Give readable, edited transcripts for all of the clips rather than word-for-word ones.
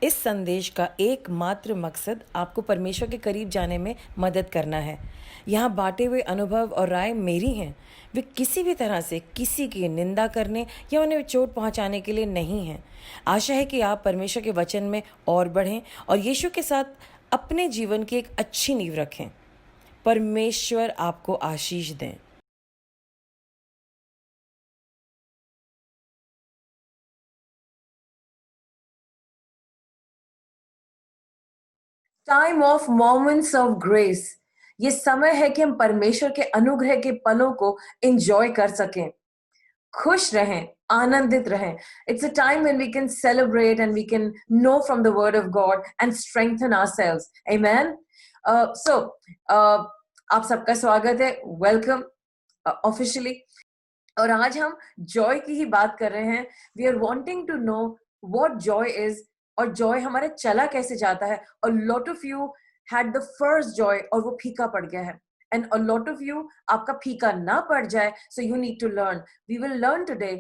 इस संदेश का एकमात्र मकसद आपको परमेश्वर के करीब जाने में मदद करना है। यहाँ बांटे हुए अनुभव और राय मेरी हैं। वे किसी भी तरह से किसी की निंदा करने या उन्हें चोट पहुँचाने के लिए नहीं हैं। आशा है कि आप परमेश्वर के वचन में और बढ़ें और यीशु के साथ अपने जीवन की एक अच्छी नींव रखें। परमेश्वर आपको आशीष दें। Time of moments of grace. ये समय है कि हम परमेश्वर के अनुग्रह के पलों को एंजॉय कर सकें, खुश रहें, आनंदित रहें। It's a time when we can celebrate and we can know from the word of God and strengthen ourselves. Amen. So आप सबका स्वागत है, वेलकम ऑफिशियली। और आज हम जॉय की ही बात कर रहे हैं। We are wanting to know what joy is, और जॉय हमारे चला कैसे जाता है। और lot of you had the first joy और वो फीका पड़ गया है, and a lot of you आपका फीका ना पड़ जाए, so you need to learn. We will learn today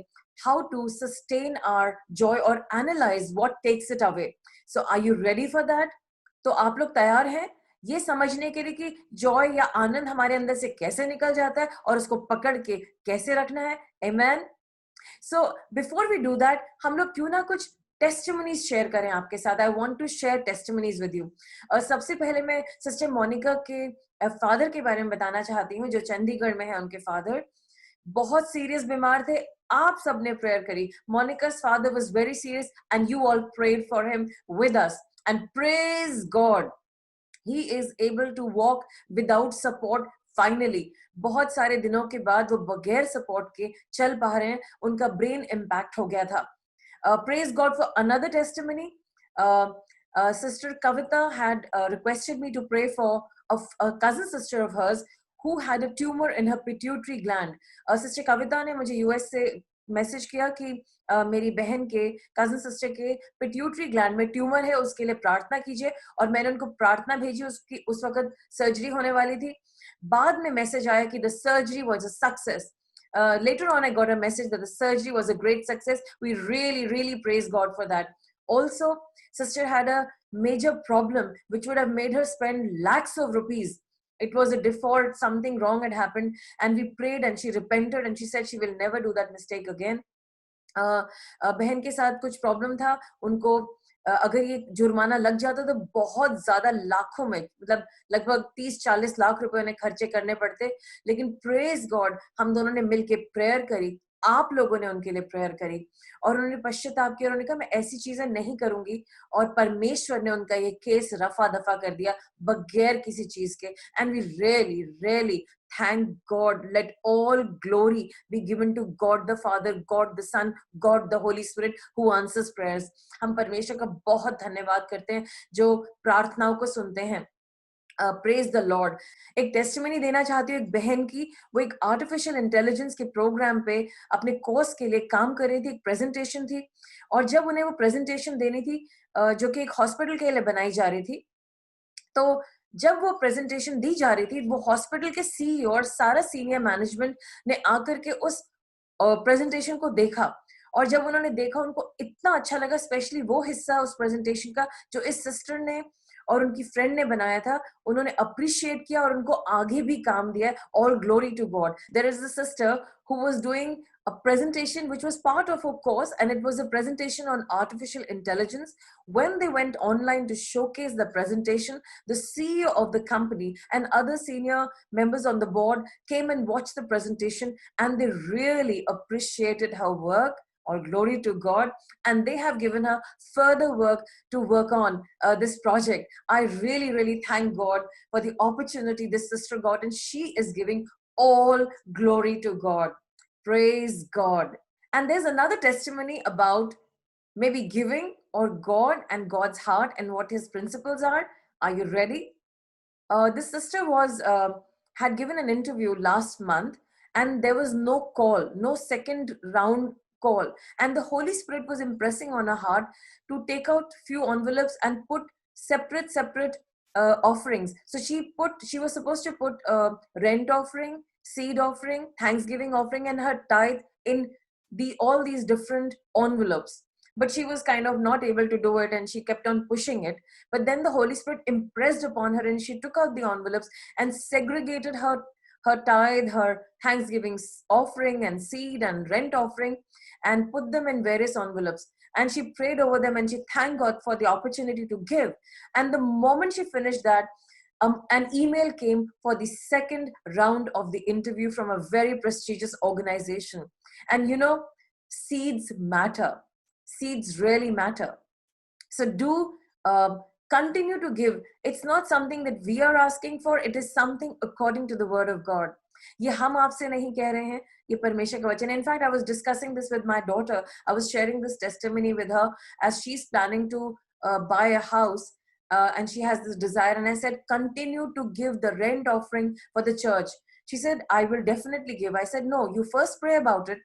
how to sustain our joy और analyse what takes it away. So are you ready for that? तो आप लोग तैयार हैं ये समझने के लिए कि जॉय या आनंद हमारे अंदर से कैसे निकल जाता है और उसको पकड़ के कैसे रखना है? Amen. So before we do that, हम लोग क्यों ना कुछ टेस्टिमनीज शेयर करें आपके साथ। I want to share testimonies with you. सबसे पहले मैं सिस्टर मोनिका के फादर के बारे में बताना चाहती हूँ, जो चंडीगढ़ में है। उनके फादर बहुत सीरियस बीमार थे। आप सबने प्रेयर करी। मोनिका's father was very serious and you all prayed for him with us, and praise God, he is able to walk without support finally। बहुत सारे दिनों के बाद वो बगैर सपोर्ट के चल पा रहे हैं। उनका ब्रेन इम्पैक्ट हो गया था। Praise God for another testimony. Sister Kavita had requested me to pray for a cousin sister of hers who had a tumor in her pituitary gland. Sister Kavita ने मुझे यूएस से message किया कि मेरी बहन के कजन सिस्टर के pituitary gland में ट्यूमर है, उसके लिए प्रार्थना कीजिए। और मैंने उनको प्रार्थना भेजी। उसकी उस वक्त सर्जरी होने वाली थी। बाद में मैसेज आया कि the surgery was a success. Later on, I got a message that the surgery was a great success. We really, really praise God for that. Also, sister had a major problem which would have made her spend lakhs of rupees. It was a default, something wrong had happened, and we prayed and she repented and she said she will never do that mistake again. बहन के साथ कुछ problem था। उनको अगर ये जुर्माना लग जाता तो बहुत ज्यादा, लाखों में, मतलब लगभग 30-40 लाख रुपए उन्हें खर्चे करने पड़ते। लेकिन प्रेज गॉड, हम दोनों ने मिलके प्रेयर करी। आप लोगों ने उनके लिए प्रेयर करी और उन्होंने पश्चाताप किया। उन्होंने कहा मैं ऐसी चीजें नहीं करूंगी, और परमेश्वर ने उनका ये केस रफा दफा कर दिया बगैर किसी चीज के। And we really really thank God. Let all glory be given to God the Father, God the Son, God the Holy Spirit who answers prayers. हम परमेश्वर का बहुत धन्यवाद करते हैं जो प्रार्थनाओं को सुनते हैं। Praise the Lord. एक टेस्टिमनी देना चाहती हूँ एक बहन की। वो एक आर्टिफिशियल इंटेलिजेंस के प्रोग्राम पे अपने कोर्स के लिए काम कर रही थी। एक प्रेजेंटेशन थी, और जब उन्हें वो प्रेजेंटेशन देनी थी, जो कि एक हॉस्पिटल के लिए बनाई जा रही थी, तो जब वो प्रेजेंटेशन दी जा रही थी, वो हॉस्पिटल के सीईओ और सारा सीनियर मैनेजमेंट ने आकर के उस प्रेजेंटेशन को देखा। और जब उन्होंने देखा, उनको इतना अच्छा लगा, स्पेशली वो हिस्सा उस प्रेजेंटेशन का जो इस सिस्टर ने और उनकी फ्रेंड ने बनाया था। उन्होंने अप्रिशिएट किया और उनको आगे भी काम दिया। All glory to God. There is a sister who was doing a presentation which was part of a course, and it was a presentation on artificial intelligence. When they went online to showcase the presentation, the CEO of the company and other senior members on the board came and watched the presentation, and they really appreciated her work. All glory to God. And they have given her further work to work on this project. I really, really thank God for the opportunity this sister got, and she is giving all glory to God. Praise God. And there's another testimony about maybe giving or God and God's heart and what his principles are. Are you ready? This sister was had given an interview last month, and there was no call, no second round call, and the Holy Spirit was impressing on her heart to take out few envelopes and put separate offerings. So she was supposed to put rent offering, seed offering, Thanksgiving offering, and her tithe in all these different envelopes. but she was kind of not able to do it and she kept on pushing it. But then the Holy Spirit impressed upon her and she took out the envelopes and segregated her tithe, her Thanksgiving offering and seed and rent offering, and put them in various envelopes. And she prayed over them and she thanked God for the opportunity to give. And the moment she finished that, an email came for the second round of the interview from a very prestigious organization. And seeds matter. Seeds really matter. So do continue to give. It's not something that we are asking for, it is something according to the word of God. ये हम आपसे नहीं कह रहे हैं, ये परमेश्वर का वचन. In fact, I was discussing this with my daughter. I was sharing this testimony with her as she's planning to buy a house. And she has this desire, and I said, continue to give the rent offering for the church. She said, I will definitely give. I said, no, you first pray about it,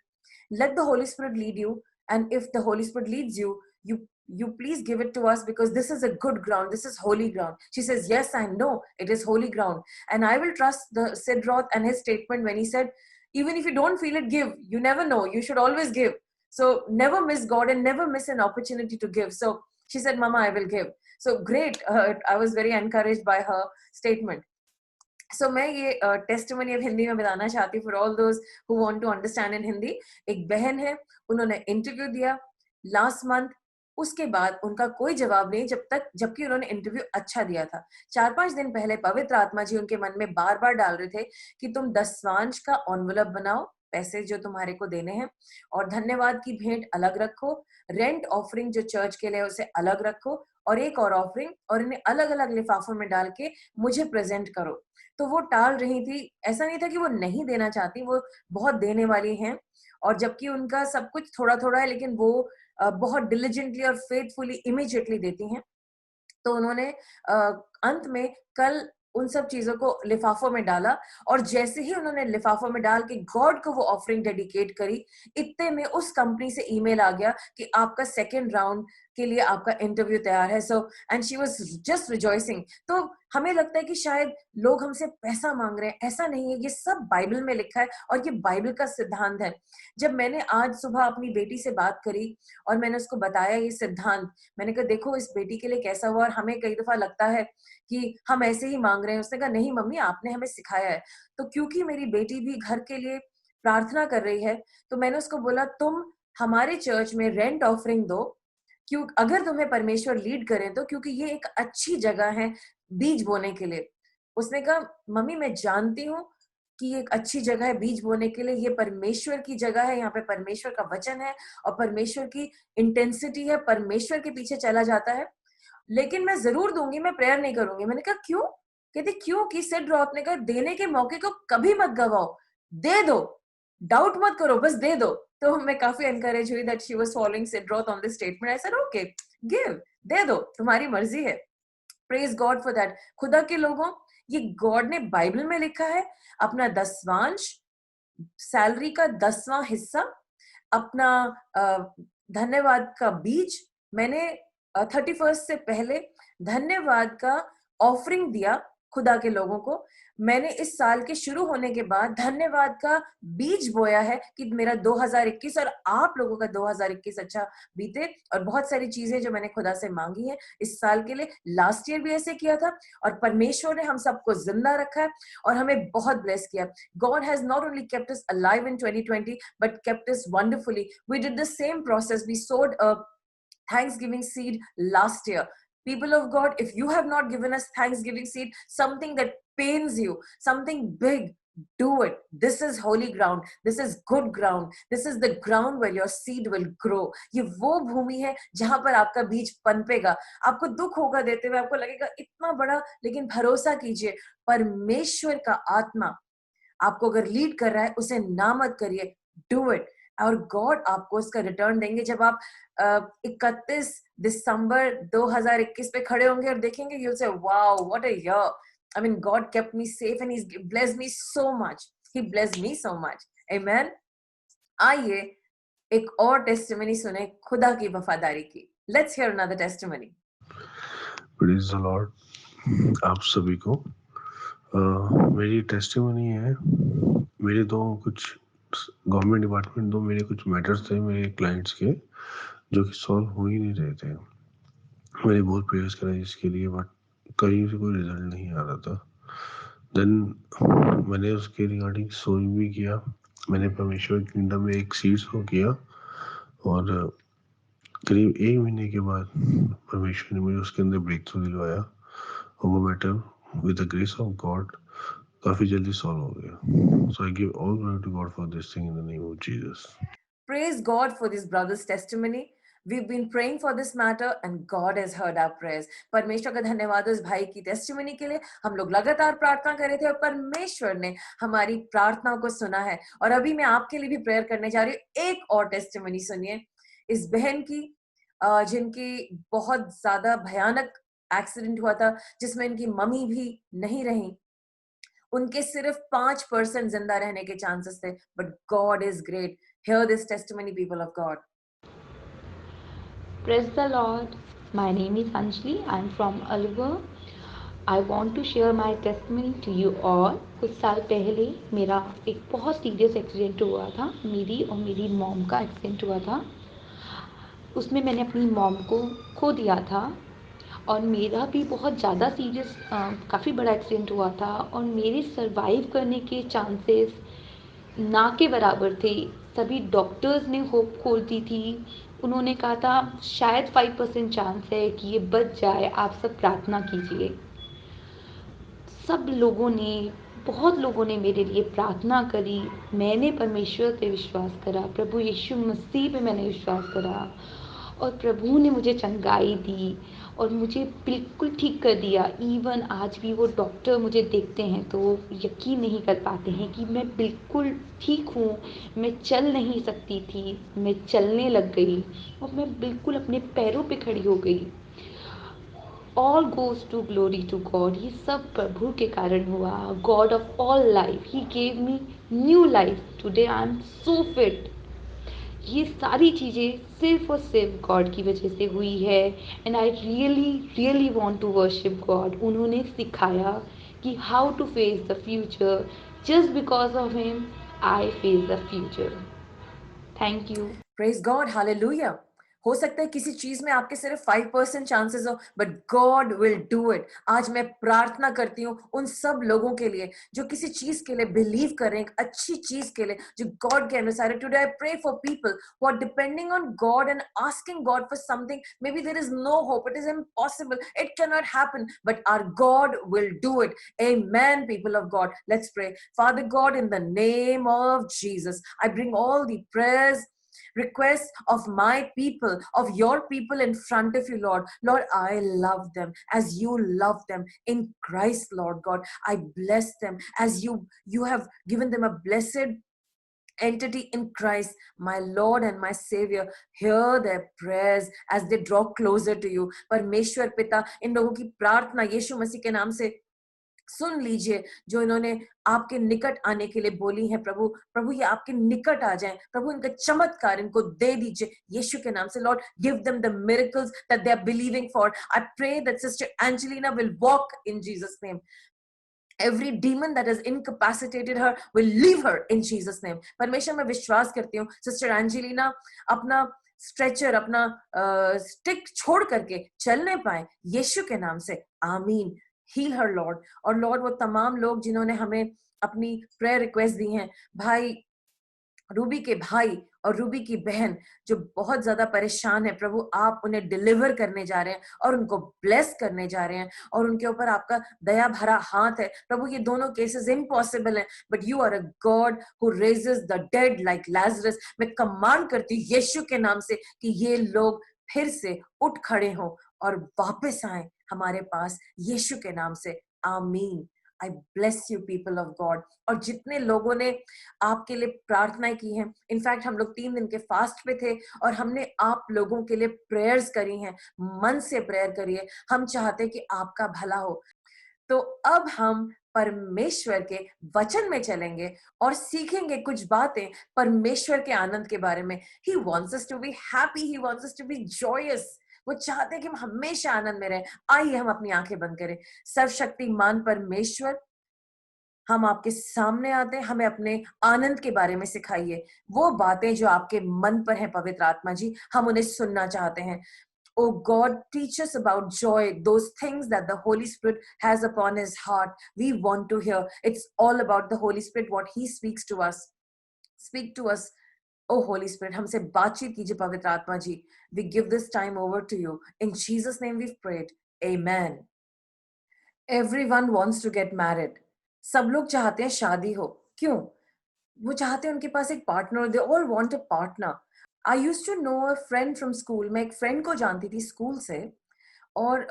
let the Holy Spirit lead you, and if the Holy Spirit leads you, you please give it to us, because this is a good ground, this is holy ground. She says, yes, I know it is holy ground, and I will trust the Sid Roth and his statement when he said, even if you don't feel it, give. You never know, you should always give. So never miss God and never miss an opportunity to give. So she said, Mama, I will give. So great. I was very encouraged by her statement. So मैं ये testimony अब हिंदी में बताना चाहती हूँ for all those who want to understand in Hindi. एक बहन है, उन्होंने इंटरव्यू दिया लास्ट मंथ. उसके बाद उनका कोई जवाब नहीं, जबकि उन्होंने इंटरव्यू अच्छा दिया था. 4-5 दिन पहले पवित्र आत्मा जी उनके मन में बार बार डाल रहे थे कि तुम दसवांश का एनवलप बनाओ, पैसे जो तुम्हारे को देने हैं, और धन्यवाद की भेंट अलग रखो, रेंट ऑफरिंग जो चर्च के लिए उसे अलग रखो, और एक और ऑफरिंग, और इन्हें अलग अलग लिफाफों में डाल के मुझे प्रेजेंट करो. तो वो टाल रही थी. ऐसा नहीं था कि वो नहीं देना चाहती, वो बहुत देने वाली हैं, और जबकि उनका सब कुछ थोड़ा थोड़ा है, लेकिन वो बहुत डिलिजेंटली और फेथफुली इमीडिएटली देती हैं. तो उन्होंने अंत में कल उन सब चीजों को लिफाफों में डाला, और जैसे ही उन्होंने लिफाफों में डाल के गॉड को वो ऑफरिंग डेडिकेट करी, इतने में उस कंपनी से ईमेल आ गया कि आपका सेकंड राउंड के लिए आपका इंटरव्यू तैयार है. So and she was just rejoicing. तो हमें लगता है कि शायद लोग हमसे पैसा मांग रहे हैं. ऐसा नहीं है, ये सब बाइबल में लिखा है और ये बाइबल का सिद्धांत है. जब मैंने आज सुबह अपनी बेटी से बात करी और मैंने उसको बताया ये सिद्धांत, मैंने कहा देखो इस बेटी के लिए कैसा हुआ, और हमें कई दफा लगता है कि हम ऐसे ही मांग रहे हैं. उसने कहा नहीं मम्मी, आपने हमें सिखाया है. तो क्योंकि मेरी बेटी भी घर के लिए प्रार्थना कर रही है, तो मैंने उसको बोला तुम हमारे चर्च में रेंट ऑफरिंग दो, क्यों अगर तुम्हें परमेश्वर लीड करें तो, क्योंकि ये एक अच्छी जगह है बीज बोने के लिए. उसने कहा मम्मी मैं जानती हूँ कि ये एक अच्छी जगह है बीज बोने के लिए, ये परमेश्वर की जगह है, यहाँ पे परमेश्वर का वचन है और परमेश्वर की इंटेंसिटी है, परमेश्वर के पीछे चला जाता है, लेकिन मैं जरूर दूंगी, मैं प्रेयर नहीं करूंगी. मैंने कहा क्यों? कहती क्योंकि सिड रॉथ ने कहा देने के मौके को कभी मत गवाओ, दे दो, डाउट मत करो, बस दे दो. तो मैं काफी एनकरेज हुई that she was following Sid Roth on this statement. I said okay, give, दे दो, तुम्हारी मर्जी है. Praise God for that. खुदा के लोगों, ये गॉड ने बाइबल में लिखा है, अपना दसवांश, सैलरी का 10वां हिस्सा, अपना धन्यवाद का बीज, मैंने 31 से पहले धन्यवाद का ऑफरिंग दिया खुदा के लोगों को. मैंने इस साल के शुरू होने के बाद धन्यवाद का बीज बोया है कि मेरा 2021 और आप लोगों का 2021 अच्छा बीते, और बहुत सारी चीजें जो मैंने खुदा से मांगी हैं इस साल के लिए. लास्ट ईयर भी ऐसे किया था, और परमेश्वर ने हम सबको जिंदा रखा है और हमें बहुत ब्लेस किया. God has not only kept us alive in 2020 but kept us wonderfully. We did the same process. We sowed a Thanksgiving seed last year. People of God, if you have not given us Thanksgiving seed, something that pains you, something big, do it. This is holy ground. This is good ground. This is the ground where your seed will grow. ये वो भूमि है जहां पर आपका बीज पनपेगा. आपको दुख होगा देते हुए, आपको लगेगा इतना बड़ा, लेकिन भरोसा कीजिए, परमेश्वर का आत्मा आपको अगर लीड कर रहा है, उसे ना मत करिए, डू इट, और गॉड आपको उसका रिटर्न देंगे. जब आप 31 दिसंबर 2021 पे खड़े होंगे और देखेंगे, you'll say, wow, what a year. I mean, God kept me safe and He's blessed me so much. He blessed me so much. Amen. आइए एक और टेस्टिमनी सुने खुदा की वफादारी की. Let's hear another testimony. Praise the Lord. आप सभी को मेरी टेस्टिमनी है. मेरे दो कुछ गवर्नमेंट डिपार्टमेंट, दो मेरे कुछ मैटर्स थे मेरे क्लाइंट्स के, जो कि सॉल्व हो ही नहीं रहे थे। मैंने बहुत प्रेयर्स कराई इसके लिए, बट कहीं से कोई रिजल्ट नहीं आ रहा था। देन मैंने उसके रिगार्डिंग सोच भी किया। मैंने परमेश्वर के किंगडम में एक सीड सो किया, और करीब 1 महीने के बाद परमेश्वर ने मुझे उसके अंदर ब्रेक थ्रू दिलवाया, और वो matter with the grace of God काफ़ी जल्दी सॉल्व हो गया। So I give all glory to God for this thing in the name of Jesus. Praise God for this brother's testimony. We've been praying for this matter and God has heard our prayers. परमेश्वर का धन्यवाद उस भाई की testimony के लिए। हम लोग लगातार प्रार्थना कर रहे थे और परमेश्वर ने हमारी प्रार्थनाओं को सुना है। और अभी मैं आपके लिए भी प्रेयर करने जा रही हूँ। एक और टेस्टिमनी सुनिए इस बहन की, जिनकी बहुत ज्यादा भयानक एक्सीडेंट हुआ था, जिसमें इनकी मम्मी भी नहीं रही। उनके सिर्फ 5% जिंदा रहने के चांसेस थे, but God is great. Hear this testimony, people of God. Praise the Lord. My name is Anjali. I'm from Alwar. I want to share my testimony to you all. कुछ साल पहले मेरा एक बहुत सीरियस एक्सीडेंट हुआ था। मेरी और मेरी मॉम का एक्सीडेंट हुआ था। उसमें मैंने अपनी मॉम को खो दिया था, और मेरा भी बहुत ज़्यादा सीरियस काफ़ी बड़ा एक्सीडेंट हुआ था, और मेरे सर्वाइव करने के चांसेस ना के बराबर थे। सभी डॉक्टर्स ने होप खोल दी थी। उन्होंने कहा था शायद 5% चांस है कि ये बच जाए, आप सब प्रार्थना कीजिए। सब लोगों ने, बहुत लोगों ने मेरे लिए प्रार्थना करी। मैंने परमेश्वर पे विश्वास करा, प्रभु यीशु मसीह पे मैंने विश्वास करा, और प्रभु ने मुझे चंगाई दी और मुझे बिल्कुल ठीक कर दिया। इवन आज भी वो डॉक्टर मुझे देखते हैं तो वो यकीन नहीं कर पाते हैं कि मैं बिल्कुल ठीक हूँ। मैं चल नहीं सकती थी, मैं चलने लग गई और मैं बिल्कुल अपने पैरों पे खड़ी हो गई। All goes to glory to God. ये सब प्रभु के कारण हुआ। God of all life, he gave me new life. Today I am so fit. ये सारी चीज़ें सिर्फ और सिर्फ गॉड की वजह से हुई है। And I really really want to worship God. उन्होंने सिखाया कि how to face the future. Just because of him I face the future. Thank you. Praise God, hallelujah. हो सकता है किसी चीज में आपके सिर्फ 5% चांसेस हो, but God will do it. आज मैं प्रार्थना करती हूँ उन सब लोगों के लिए जो किसी चीज के लिए बिलीव कर रहे हैं, एक अच्छी चीज के लिए जो गॉड के अनुसार है। Today I pray for people who are depending on God and asking God for something. Maybe there is no hope, it is impossible, it can not happen, but our God will do it. Amen, people of God. Let's pray. Father God, in the name of Jesus, I bring all the prayers, requests of my people, of your people in front of you, Lord. Lord, I love them as you love them in Christ, Lord God. I bless them as you have given them a blessed entity in Christ, my Lord and my Savior. Hear their prayers as they draw closer to you. परमेश्वर पिता, इन लोगों की प्रार्थना यीशु मसीह के नाम से सुन लीजिए, जो इन्होंने आपके निकट आने के लिए बोली है। प्रभु, प्रभु ये आपके निकट आ जाएं। प्रभु इनका चमत्कार इनको दे दीजिए यीशु के नाम से। Lord, give them the miracles that they are believing for. I pray that sister Angelina will walk in Jesus' name. Every demon that has incapacitated her will leave her in Jesus' name. परमेश्वर, मैं विश्वास करती हूँ sister Angelina अपना stretcher, अपना stick छोड़ करके चलने पाए यीशु के नाम से। आमीन। हील हर लॉर्ड। और लॉर्ड, वो तमाम लोग जिन्होंने हमें अपनी प्रेयर रिक्वेस्ट दी हैं, भाई रूबी के भाई और रूबी की बहन जो बहुत ज्यादा परेशान है, प्रभु आप उन्हें डिलीवर करने जा रहे हैं और उनको ब्लेस करने जा रहे हैं, और उनके ऊपर आपका दया भरा हाथ है। प्रभु ये दोनों केसेस इम्पॉसिबल हैं, but you are a God who raises the dead like Lazarus. मैं कमांड करती हूँ यीशु के नाम से कि ये लोग फिर से उठ खड़े हों और वापस आए हमारे पास यीशु के नाम से। आमीन। आई bless you people of God. और जितने लोगों ने आपके लिए प्रार्थनाएं की हैं, इनफैक्ट हम लोग 3 दिन के फास्ट पे थे और हमने आप लोगों के लिए प्रेयर्स करी हैं। मन से प्रेयर करिए, हम चाहते हैं कि आपका भला हो। तो अब हम परमेश्वर के वचन में चलेंगे और सीखेंगे कुछ बातें परमेश्वर के आनंद के बारे में। He wants us to be happy, he wants us to be joyous. वो चाहते हैं कि हम हमेशा आनंद में रहें। आइए हम अपनी आंखें बंद करें। सर्वशक्तिमान परमेश्वर, हम आपके सामने आते हैं, हमें अपने आनंद के बारे में सिखाइए, वो बातें जो आपके मन पर हैं पवित्र आत्मा जी, हम उन्हें सुनना चाहते हैं। Oh God, teach us about joy, those things that the Holy Spirit has upon His heart. We want to hear. It's all about the Holy Spirit, what He speaks to us. Speak to us, oh Holy Spirit. हमसे बातचीत कीजिए पवित्र आत्मा जी. We give this time over to you. In Jesus' name we've prayed. Amen. Everyone wants to get married. सब लोग चाहते हैं शादी हो. क्यों? वो चाहते हैं उनके पास एक partner. They all want a partner. I used to know a friend from school. मैं एक फ्रेंड को जानती थी स्कूल से. और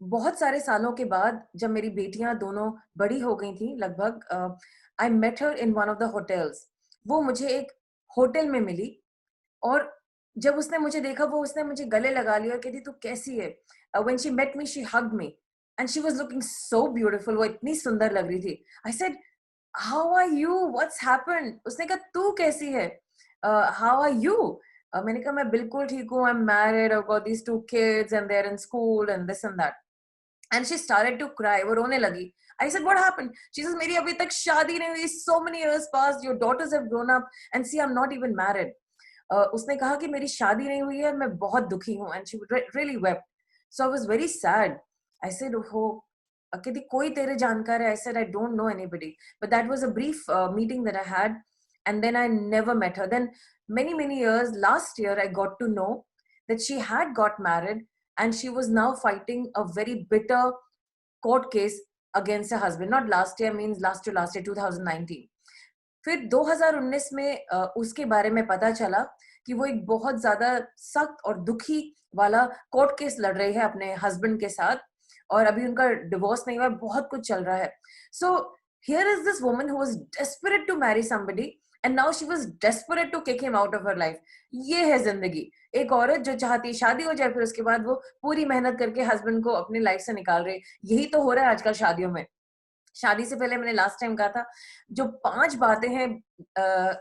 बहुत सारे सालों के बाद जब मेरी बेटियां दोनों बड़ी हो गई थी लगभग, I met her in one of the hotels. वो मुझे एक होटल में मिली और जब उसने मुझे देखा वो उसने मुझे गले लगा लिया और कहती तू कैसी है. When she met me she hugged me and she was looking so beautiful. वो इतनी सुंदर लग रही थी. I said how are you, what's happened. उसने कहा तू कैसी है, हाउ आर यू. मैंने कहा मैं बिल्कुल ठीक हूँ, I am married, I got these 2 kids and they're in school and this and that. And she started to cry. वो रोने लगी. I said what happened? She says मेरी अभी तक शादी नहीं हुई. So many years passed, your daughters have grown up and see I'm not even married. उसने कहा कि मेरी शादी नहीं हुई है, मैं बहुत दुखी हूँ. And she really wept. So I was very sad. I said oh, कहती कोई तेरे जानकार है. I said I don't know anybody. But that was a brief meeting that I had. And then I never met her. Then many years, last year I got to know that she had got married and she was now fighting a very bitter court case against her husband. Not last year, means last year 2019. फिर 2019 में उसके बारे में पता चला कि वो एक बहुत ज्यादा सख्त और दुखी वाला कोर्ट केस लड़ रही है अपने हस्बैंड के साथ और अभी उनका डिवोर्स नहीं हुआ है, बहुत कुछ चल रहा है. सो here is this woman who was desperate to marry somebody and now she was desperate to kick him out of her life. ये है जिंदगी. एक औरत जो चाहती है शादी हो जाए फिर उसके बाद वो पूरी मेहनत करके हस्बैंड को अपनी लाइफ से निकाल रही है. यही तो हो रहा है आजकल शादियों में. शादी से पहले मैंने लास्ट टाइम कहा था जो 5 बातें हैं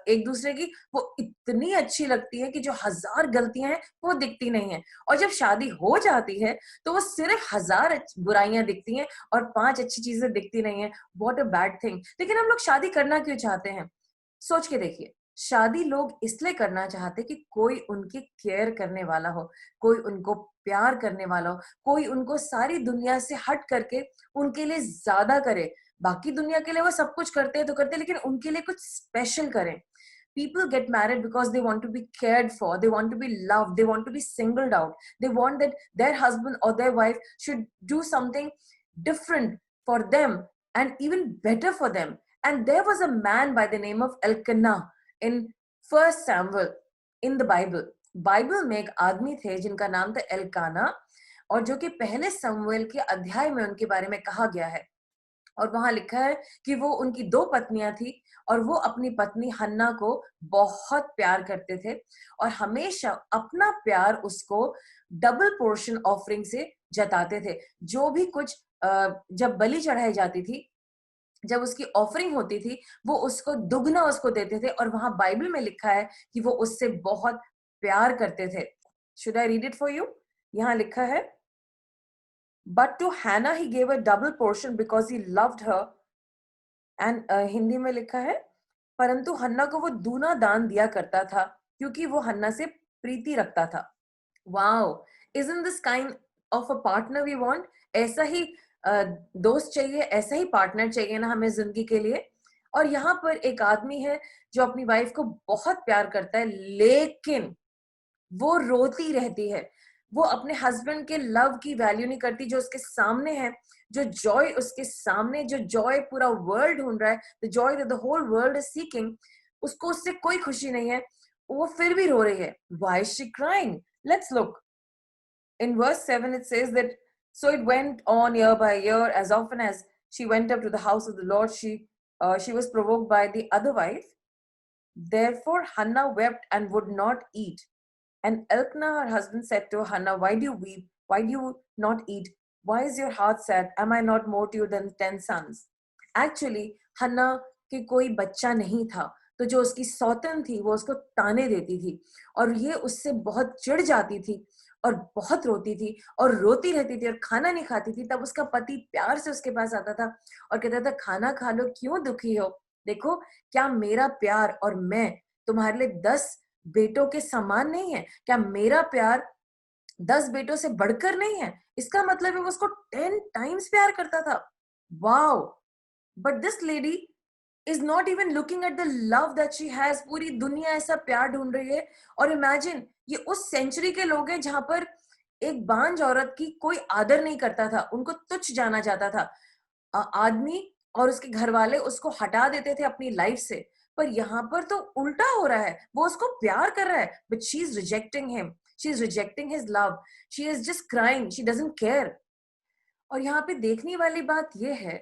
एक दूसरे की वो इतनी अच्छी लगती है कि जो 1000 गलतियां हैं वो दिखती नहीं है. और जब शादी हो जाती है तो वो सिर्फ 1000 बुराइयां दिखती हैं और 5 अच्छी चीजें दिखती नहीं है. What a bad thing. लेकिन हम लोग शादी करना क्यों चाहते हैं? सोच के देखिए. शादी लोग इसलिए करना चाहते कि कोई उनकी केयर करने वाला हो, कोई उनको प्यार करने वाला हो, कोई उनको सारी दुनिया से हट करके उनके लिए ज्यादा करे. बाकी दुनिया के लिए वो सब कुछ करते हैं तो करते हैं लेकिन उनके लिए कुछ स्पेशल करें. People get married because they want to be cared for, they want to be loved, they want to be singled out, they want that their husband or their wife should do something different for them and even better for them. And there was a man by the name of Elkanah in 1 Samuel in the Bible. Bible में एक आदमी थे जिनका नाम था Elkanah और जो कि पहले समूएल के अध्याय में उनके बारे में कहा गया है. और वहां लिखा है कि वो उनकी 2 पत्नियां थी और वो अपनी पत्नी हन्ना को बहुत प्यार करते थे और हमेशा अपना प्यार उसको डबल पोर्शन ऑफरिंग से जताते थे. जो भी कुछ जब बलि चढ़ाई जाती थी, जब उसकी ऑफरिंग होती थी वो उसको दुगना उसको देते थे और वहां बाइबल में लिखा है कि वो उससे बहुत प्यार करते थे. Should I read it for you? यहाँ लिखा है But to Hannah he gave a double portion because he loved her. And Hindi में लिखा है परंतु हन्ना को वो दूना दान दिया करता था क्योंकि वो हन्ना से प्रीति रखता था. Wow, isn't this kind of a partner we want? ऐसा ही दोस्त चाहिए, ऐसा ही पार्टनर चाहिए ना हमें जिंदगी के लिए. और यहाँ पर एक आदमी है जो अपनी वाइफ को बहुत प्यार करता है लेकिन वो रोती रहती है. वो अपने हस्बैंड के लव की वैल्यू नहीं करती जो उसके सामने है, जो जॉय उसके सामने, जो जॉय पूरा वर्ल्ड ढूंढ रहा है, the joy that the whole world is seeking, उसको उससे कोई खुशी नहीं है. वो फिर भी रो रही है. Why is she crying? Let's look. In verse 7 it says that so it went on year by year as often as she went up to the house of the Lord she was provoked by the other wife. Therefore Hannah wept and would not eat. And Elkanah, her husband, said to Hannah, why do you weep? Why do you not eat? Why is your heart sad? Am I not more to you than 10 sons? Actually, Hannah के कोई बच्चा नहीं था तो जो उसकी सौतन थी वो उसको ताने देती थी और ये उससे बहुत चिढ़ जाती थी और बहुत रोती थी और रोती रहती थी और खाना नहीं खाती थी, तब उसका पति प्यार से उसके पास आता था और कहता था खाना खा लो, क्यों दुखी हो, देखो क्या मेरा प्यार और मैं तुम्हारे लिए 10 बेटों के समान नहीं है, क्या मेरा प्यार 10 बेटों से बढ़कर नहीं है, इसका मतलब है वो उसको 10 टाइम्स प्यार करता था। Wow, but this lady is not even looking at the love that she has। पूरी दुनिया ऐसा प्यार ढूंढ रही है। और इमेजिन, ये उस सेंचुरी के लोग हैं जहां पर एक बांझ औरत की कोई आदर नहीं करता था, उनको तुच्छ जाना जाता था। आदमी और उसके घर वाले उसको हटा देते थे अपनी लाइफ से, पर यहाँ पर तो उल्टा हो रहा है, वो उसको प्यार कर रहा है, but she is rejecting him, she is rejecting his love, she is just crying, she doesn't care. और यहाँ पे देखने वाली बात यह है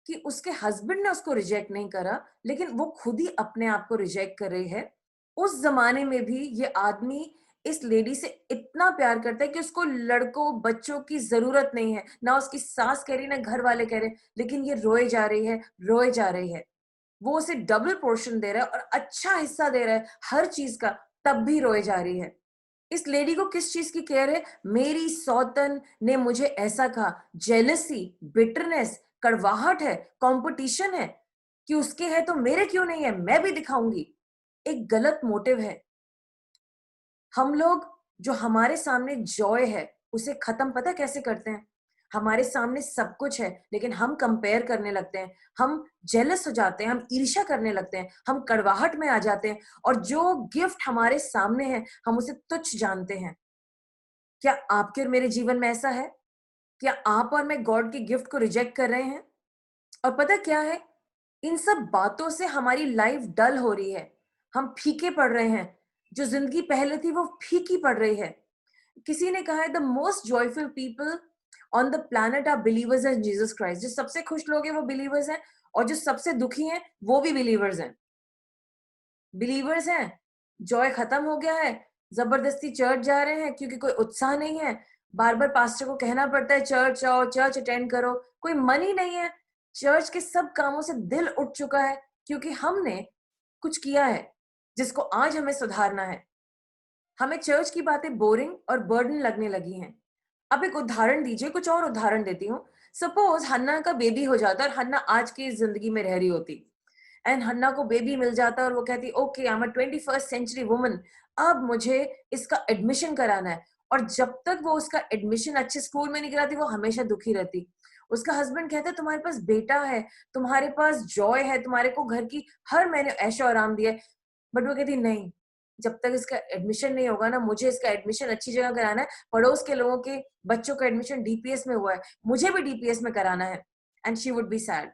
कि उसके हस्बैंड ने उसको रिजेक्ट नहीं करा, लेकिन वो खुद ही अपने आप को रिजेक्ट कर रही है। उस जमाने में भी ये आदमी इस लेडी से इतना प्यार करता है कि उसको लड़कों बच्चों की जरूरत नहीं है, ना उसकी सास कह रही ना घर वाले कह रहे, लेकिन ये रोए जा रही है, रोए जा रही है। वो उसे डबल पोर्शन दे रहा है और अच्छा हिस्सा दे रहा है हर चीज का, तब भी रोए जा रही है। इस लेडी को किस चीज की केयर है? मेरी सौतन ने मुझे ऐसा कहा। जेलसी, बिटरनेस, कड़वाहट है, कंपटीशन है कि उसके है तो मेरे क्यों नहीं है, मैं भी दिखाऊंगी। एक गलत मोटिव है। हम लोग जो हमारे सामने जॉय है उसे खत्म पता कैसे करते हैं? हमारे सामने सब कुछ है लेकिन हम कंपेयर करने लगते हैं, हम जेलस हो जाते हैं, हम ईर्ष्या करने लगते हैं, हम कड़वाहट में आ जाते हैं और जो गिफ्ट हमारे सामने है हम उसे तुच्छ जानते हैं। क्या आपके और मेरे जीवन में ऐसा है? क्या आप और मैं गॉड की गिफ्ट को रिजेक्ट कर रहे हैं? और पता क्या है, इन सब बातों से हमारी लाइफ डल हो रही है, हम फीके पड़ रहे हैं, जो जिंदगी पहले थी वो फीकी पड़ रही है। किसी ने कहा है the most joyful people on the planet are believers in Jesus Christ. जो सबसे खुश लोग हैं वो बिलीवर्स हैं और जो सबसे दुखी हैं वो भी बिलीवर्स हैं। बिलीवर्स हैं, जॉय खत्म हो गया है, जबरदस्ती चर्च जा रहे हैं क्योंकि कोई उत्साह नहीं है, बार बार पास्टर को कहना पड़ता है चर्च आओ, चर्च अटेंड करो, कोई मन ही नहीं है। चर्च के सब कामों से दिल उठ चुका है क्योंकि हमने कुछ किया है जिसको आज हमें सुधारना है। हमें चर्च की बातें बोरिंग और बर्डन लगने लगी हैं। अब एक उदाहरण दीजिए, कुछ और उदाहरण देती हूँ। सपोज हन्ना का बेबी हो जाता और हन्ना आज की जिंदगी में रह रही होती एंड हन्ना को बेबी मिल जाता और वो कहती okay I am a 21st century woman, अब मुझे इसका एडमिशन कराना है। और जब तक वो उसका एडमिशन अच्छे स्कूल में नहीं कराती वो हमेशा दुखी रहती। उसका हस्बैंड कहता है तुम्हारे पास बेटा है, तुम्हारे पास जॉय है, तुम्हारे को घर की हर महीने ऐशो आराम दिया है, बट वो कहती नहीं, जब तक इसका एडमिशन नहीं होगा ना, मुझे इसका एडमिशन अच्छी जगह कराना है। पड़ोस के लोगों के बच्चों का एडमिशन डीपीएस में हुआ है, मुझे भी डीपीएस में कराना है। And she would be sad.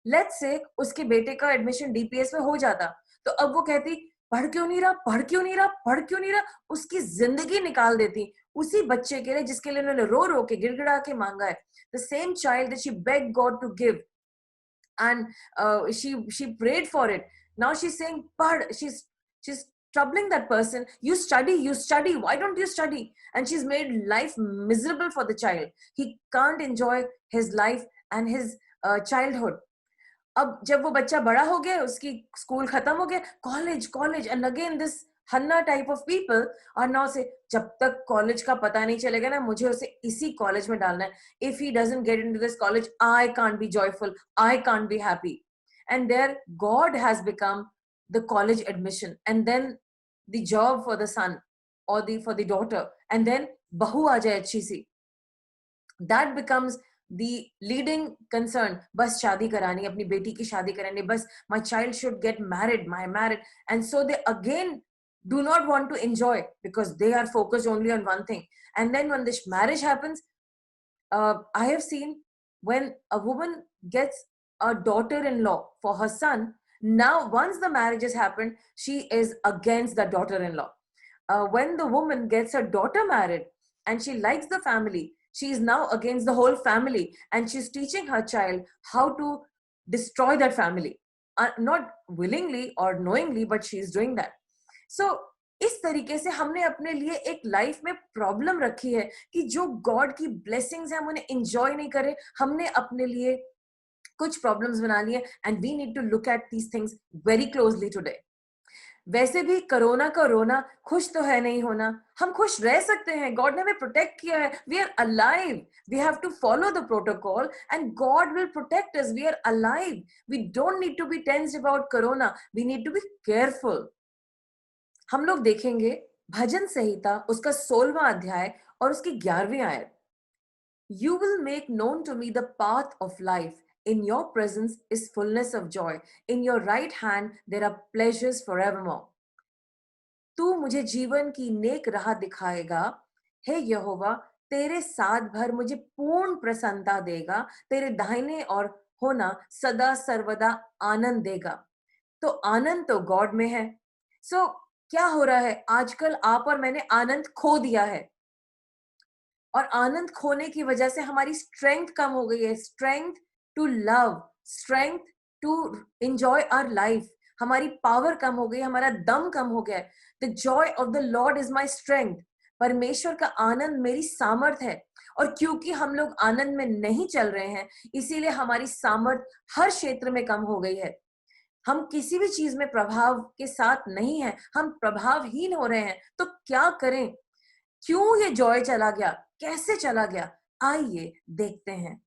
Let's say उसके बेटे का एडमिशन डीपीएस में हो जाता, तो अब वो कहती पढ़ क्यों नहीं रहा, पढ़ क्यों नहीं रहा, पढ़ क्यों नहीं रहा, उसकी जिंदगी निकाल देती उसी बच्चे के लिए जिसके लिए उन्होंने रो रो के गिड़गिड़ा के मांगा है। The same child that she beg God to give and she prayed for it. Now she's saying pad, she's troubling that person, you study, why don't you study? And she's made life miserable for the child. He can't enjoy his life and his childhood. अब जब वो बच्चा बड़ा हो गया, उसकी school खत्म हो गया, college and again this Hannah type of people और नाउ से जब तक कॉलेज का पता नहीं चलेगा ना, मुझे उसे इसी कॉलेज में डालना है। If he doesn't get into this college I can't be joyful, I can't be happy. And there God has become the college admission and then the job for the son और for the daughter, and then बहू आ जाए अच्छी सी, that becomes the leading concern। बस शादी करानी, अपनी बेटी की शादी करानी, बस my child should get married, and so they again do not want to enjoy because they are focused only on one thing. And then when this marriage happens, I have seen when a woman gets a daughter-in-law for her son, now once the marriage has happened she is against the daughter-in-law. When the woman gets her daughter married and she likes the family, she is now against the whole family and she's teaching her child how to destroy that family, not willingly or knowingly, but she is doing that. So इस तरीके से हमने अपने लिए एक life में problem रखी है कि जो गॉड की ब्लेसिंग्स है हम उन्हें एंजॉय नहीं कर रहे, हमने अपने लिए कुछ प्रॉब्लम्स बना लिए, and we need to look at these things very closely today. वैसे भी कोरोना का रोना खुश तो है नहीं होना, हम खुश रह सकते हैं, गॉड ने हमें प्रोटेक्ट किया है, we are alive, we have to follow the protocol and God will protect us, we are alive, we don't need to be tensed about corona, we need to be careful. हम लोग देखेंगे भजन संहिता उसका 16वां अध्याय और उसकी 11वीं आयत। You will make known to me the path of life. In your presence is fullness of joy. In your right hand there are pleasures forevermore. तू मुझे जीवन की नेक राह दिखाएगा, हे यहोवा, तेरे साथ भर मुझे पूर्ण प्रसन्नता देगा, तेरे दाहिने और होना सदा सर्वदा आनंद देगा। तो आनंद तो गॉड में है। सो क्या हो रहा है आजकल, आप और मैंने आनंद खो दिया है, और आनंद खोने की वजह से हमारी स्ट्रेंथ कम हो गई है, strength to love, strength to enjoy our life, हमारी पावर कम हो गई, हमारा दम कम हो गया है। The joy of the Lord is my strength, परमेश्वर का आनंद मेरी सामर्थ है। और क्योंकि हम लोग आनंद में नहीं चल रहे हैं, इसीलिए हमारी सामर्थ हर क्षेत्र में कम हो गई है। हम किसी भी चीज में प्रभाव के साथ नहीं है, हम प्रभावहीन हो रहे हैं। तो क्या करें? क्यों ये जॉय चला गया, कैसे चला गया? आइए देखते हैं।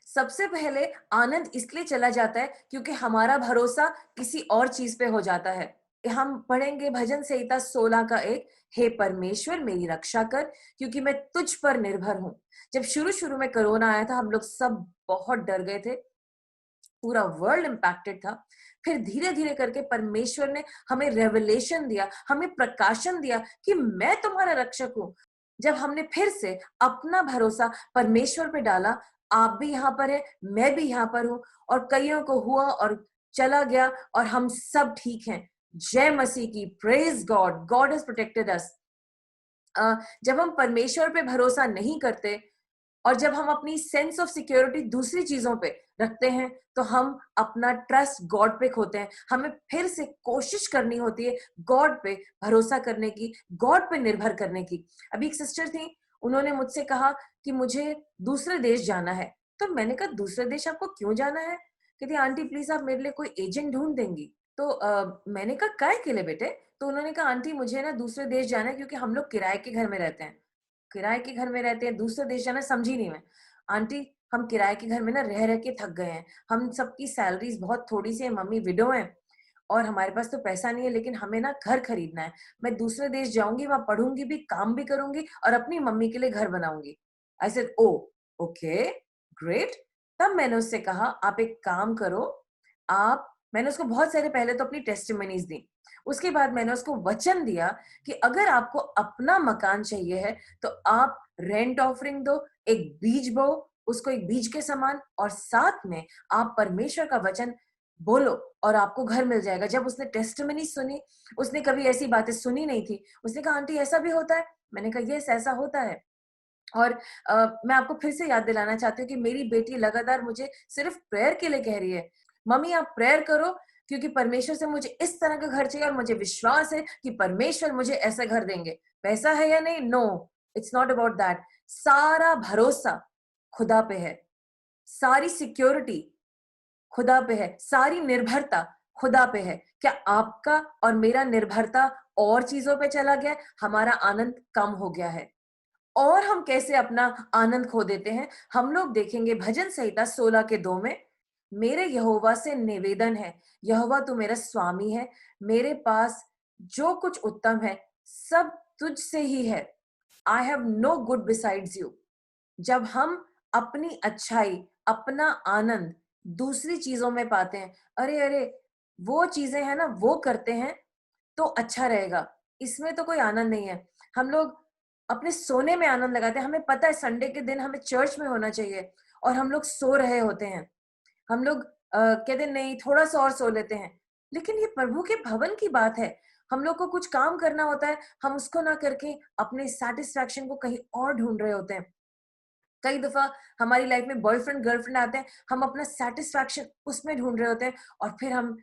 सबसे पहले आनंद इसलिए चला जाता है क्योंकि हमारा भरोसा किसी और चीज पे हो जाता है। हम पढ़ेंगे भजन संहिता 16 का 1, हे परमेश्वर मेरी रक्षा कर, क्योंकि मैं तुझ पर निर्भर हूं। जब शुरू शुरू में कोरोना आया था, हम लोग सब बहुत डर गए थे, पूरा वर्ल्ड इंपैक्टेड था। फिर धीरे धीरे करके परमेश्वर ने हमें रेवलेशन दिया, हमें प्रकाशन दिया कि मैं तुम्हारा रक्षक हूं। जब हमने फिर से अपना भरोसा परमेश्वर पे डाला, आप भी यहाँ पर है, मैं भी यहाँ पर हूँ, और कईयों को हुआ और चला गया, और हम सब ठीक हैं। जय मसीह की, praise God, God has protected us. जब हम परमेश्वर पे भरोसा नहीं करते और जब हम अपनी सेंस ऑफ सिक्योरिटी दूसरी चीजों पे रखते हैं, तो हम अपना ट्रस्ट गॉड पे खोते हैं। हमें फिर से कोशिश करनी होती है गॉड पे भरोसा करने की, गॉड पे निर्भर करने की। अभी एक सिस्टर थी, उन्होंने मुझसे कहा कि मुझे दूसरे देश जाना है। तो मैंने कहा दूसरे देश आपको क्यों जाना है? कहती आंटी प्लीज आप मेरे लिए कोई एजेंट ढूंढ देंगी। तो मैंने कहा काय के लिए बेटे? तो उन्होंने कहा आंटी मुझे ना दूसरे देश जाना है, क्योंकि हम लोग किराए के घर में रहते हैं। किराए के घर में रहते हैं, दूसरे देश जाना, समझी नहीं मैं। आंटी हम किराए के घर में ना रह रह के थक गए हैं, हम सबकी सैलरीज बहुत थोड़ी सी है, मम्मी विडो है और हमारे पास तो पैसा नहीं है, लेकिन हमें ना घर खरीदना है। मैं दूसरे देश जाऊंगी, वहां पढ़ूंगी भी, काम भी करूंगी और अपनी मम्मी के लिए घर बनाऊंगी। I said oh okay great. तब मैंने उससे कहा आप एक काम करो, आप, मैंने उसको बहुत सारे पहले तो अपनी टेस्टिमनीज दी, उसके बाद मैंने उसको वचन दिया कि अगर आपको अपना मकान चाहिए है तो आप रेंट ऑफरिंग दो, एक बीज बो, उसको एक बीज के समान, और साथ में आप परमेश्वर का वचन बोलो और आपको घर मिल जाएगा। जब उसने टेस्टिमनी सुनी, उसने कभी ऐसी बातें सुनी नहीं थी, उसने कहा आंटी ऐसा भी होता है? मैंने कहा यस ऐसा होता है। और मैं आपको फिर से याद दिलाना चाहती हूँ कि मेरी बेटी लगातार मुझे सिर्फ प्रेयर के लिए कह रही है, मम्मी आप प्रेयर करो क्योंकि परमेश्वर से मुझे इस तरह का घर चाहिए और मुझे विश्वास है कि परमेश्वर मुझे ऐसा घर देंगे। पैसा है या नहीं? No, it's not about that. सारा भरोसा खुदा पे है, सारी सिक्योरिटी खुदा पे है, सारी निर्भरता खुदा पे है। क्या आपका और मेरा निर्भरता और चीजों पे चला गया? हमारा आनंद कम हो गया है। और हम कैसे अपना आनंद खो देते हैं? हम लोग देखेंगे भजन संहिता 16 के 2 में, मेरे यहोवा से निवेदन है, यहोवा तू मेरा स्वामी है, मेरे पास जो कुछ उत्तम है सब तुझ से ही है। I have no good besides you. जब हम अपनी अच्छाई, अपना आनंद दूसरी चीजों में पाते हैं, अरे अरे वो चीजें हैं ना, वो करते हैं तो अच्छा रहेगा, इसमें तो कोई आनंद नहीं है। हम लोग अपने सोने में आनंद लगाते हैं, हमें पता है संडे के दिन हमें चर्च में होना चाहिए और हम लोग सो रहे होते हैं। हम लोग कहते हैं नहीं थोड़ा सा और सो लेते हैं, लेकिन ये प्रभु के भवन की बात है। हम लोग को कुछ काम करना होता है, हम उसको ना करके अपने सेटिस्फैक्शन को कहीं और ढूंढ रहे होते हैं। कई दफा हमारी लाइफ में बॉयफ्रेंड गर्लफ्रेंड आते हैं, हम अपना सेटिस्फैक्शन उसमें ढूंढ रहे होते हैं और फिर हम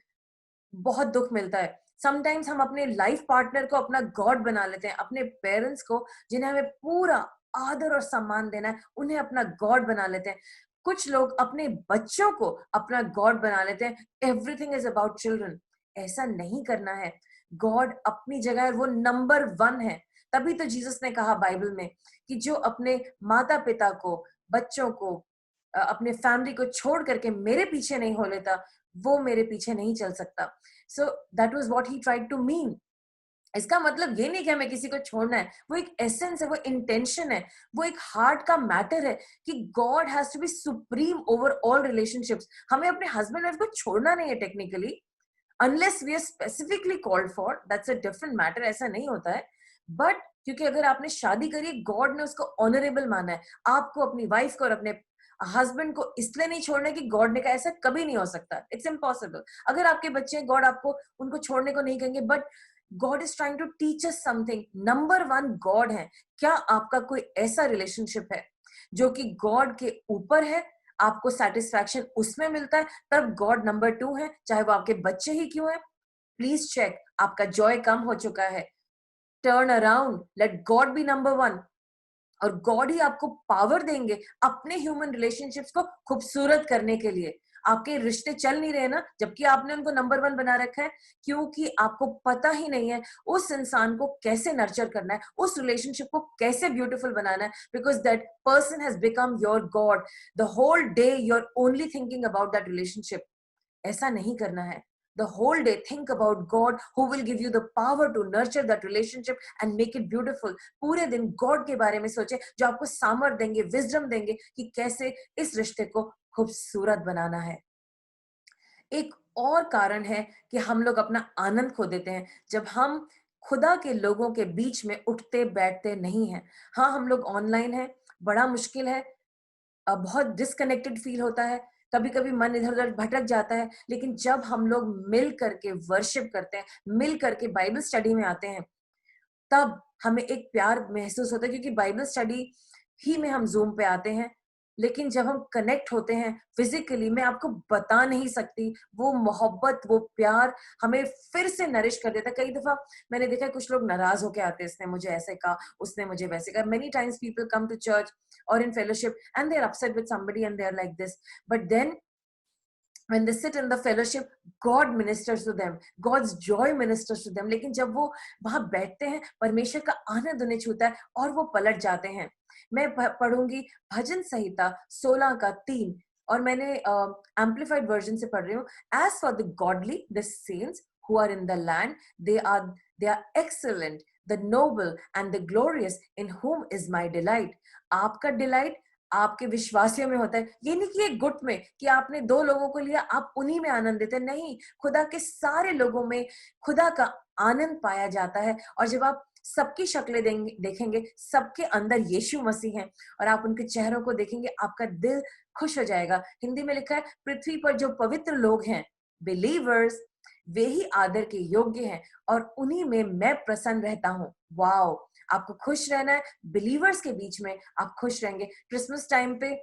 बहुत दुख मिलता है। समटाइम्स हम अपने लाइफ पार्टनर को अपना गॉड बना लेते हैं, अपने पेरेंट्स को जिन्हें हमें पूरा आदर और सम्मान देना है, उन्हें अपना गॉड बना लेते हैं। कुछ लोग अपने बच्चों को अपना गॉड बना लेते हैं। Everything is about children. ऐसा नहीं करना है। गॉड अपनी जगह है, वो नंबर 1 है। तभी तो जीसस ने कहा बाइबल में कि जो अपने माता पिता को, बच्चों को, अपने फैमिली को छोड़ करके मेरे पीछे नहीं हो लेता, वो मेरे पीछे नहीं चल सकता। So that was what he tried to mean. इसका मतलब ये नहीं कि हमें किसी को छोड़ना है, वो एक एसेंस है, वो इंटेंशन है, वो एक हार्ट का मैटर है कि God has to be supreme over all relationships. हमें अपने हस्बैंड वाइफ को छोड़ना नहीं है technically, unless we are specifically called for, that's a different matter, ऐसा नहीं होता है। बट क्योंकि अगर आपने शादी करी, गॉड ने उसको ऑनरेबल माना है। आपको अपनी वाइफ को और अपने हस्बैंड को इसलिए नहीं छोड़ना है कि गॉड ने कहा, ऐसा कभी नहीं हो सकता, इट्स इम्पॉसिबल। अगर आपके बच्चे हैं, गॉड आपको उनको छोड़ने को नहीं कहेंगे, but God is trying to teach us something. Number 1 God है। क्या आपका कोई ऐसा रिलेशनशिप है जो कि गॉड के ऊपर है, आपको सेटिस्फैक्शन उसमें मिलता है, तब गॉड नंबर 2 है, चाहे वो आपके बच्चे ही क्यों है। प्लीज चेक, आपका जॉय कम हो चुका है। Turn around, let God B number 1, और गॉड ही आपको पावर देंगे अपने ह्यूमन रिलेशनशिप्स को खूबसूरत करने के लिए। आपके रिश्ते चल नहीं रहे ना, जबकि आपने उनको नंबर 1 बना रखा है, क्योंकि आपको पता ही नहीं है उस इंसान को कैसे नर्चर करना है, उस रिलेशनशिप को कैसे ब्यूटीफुल बनाना है, because that person has become your God. The whole day you are only thinking about that relationship. ऐसा नहीं करना है। The whole day think about God who will give you the power to nurture that relationship and make it beautiful. पूरे दिन God के बारे में सोचे जो आपको सामर्थ देंगे, विजडम देंगे कि कैसे इस रिश्ते को खूबसूरत बनाना है। एक और कारण है कि हम लोग अपना आनंद खो देते हैं जब हम खुदा के लोगों के बीच में उठते बैठते नहीं हैं। हाँ, हम लोग ऑनलाइन हैं, बड़ा मुश्किल है, बहुत डिस्कनेक्टेड फील होता है, कभी-कभी मन इधर-उधर भटक जाता है, लेकिन जब हम लोग मिल करके वर्शिप करते हैं, मिल करके बाइबल स्टडी में आते हैं, तब हमें एक प्यार महसूस होता है, क्योंकि बाइबल स्टडी ही में हम ज़ूम पे आते हैं। लेकिन जब हम कनेक्ट होते हैं फिजिकली, मैं आपको बता नहीं सकती, वो मोहब्बत, वो प्यार हमें फिर से नरिश कर देता है। कई दफा मैंने देखा है कुछ लोग नाराज होके आते हैं, इसने मुझे ऐसे कहा, उसने मुझे वैसे कहा। Many times people come to church or in fellowship and they're upset with somebody and they're like this, but then when they sit in the fellowship, God ministers to them, God's joy ministers to them. लेकिन जब वो वहां बैठते हैं, परमेश्वर का आनंद उन्हें छूता है और वो पलट जाते हैं। मैं पढ़ूंगी भजन संहिता 16 का 3, और मैंने एम्पलीफाइड वर्जन से पढ़ रही हूँ। As for the godly, the saints who are in the land, they are excellent, the noble and the glorious, in whom is my delight. आपका डिलाइट आपके विश्वासियों में होता है। ये नहीं कि एक गुट में कि आपने 2 लोगों को लिया, आप उन्हीं में आनंदित है, नहीं, खुदा के सारे लोगों में खुदा का आनंद पाया जाता है। और जब आप सबकी शक्लें देखेंगे, सबके अंदर यीशु मसीह हैं, और आप उनके चेहरों को देखेंगे, आपका दिल खुश हो जाएगा। हिंदी में लिखा है, पृथ्वी पर जो पवित्र लोग हैं, बिलीवर्स, वे ही आदर के योग्य हैं और उन्हीं में मैं प्रसन्न रहता हूँ। वाओ, आपको खुश रहना है, बिलीवर्स के बीच में आप खुश रहेंगे। क्रिसमस टाइम पे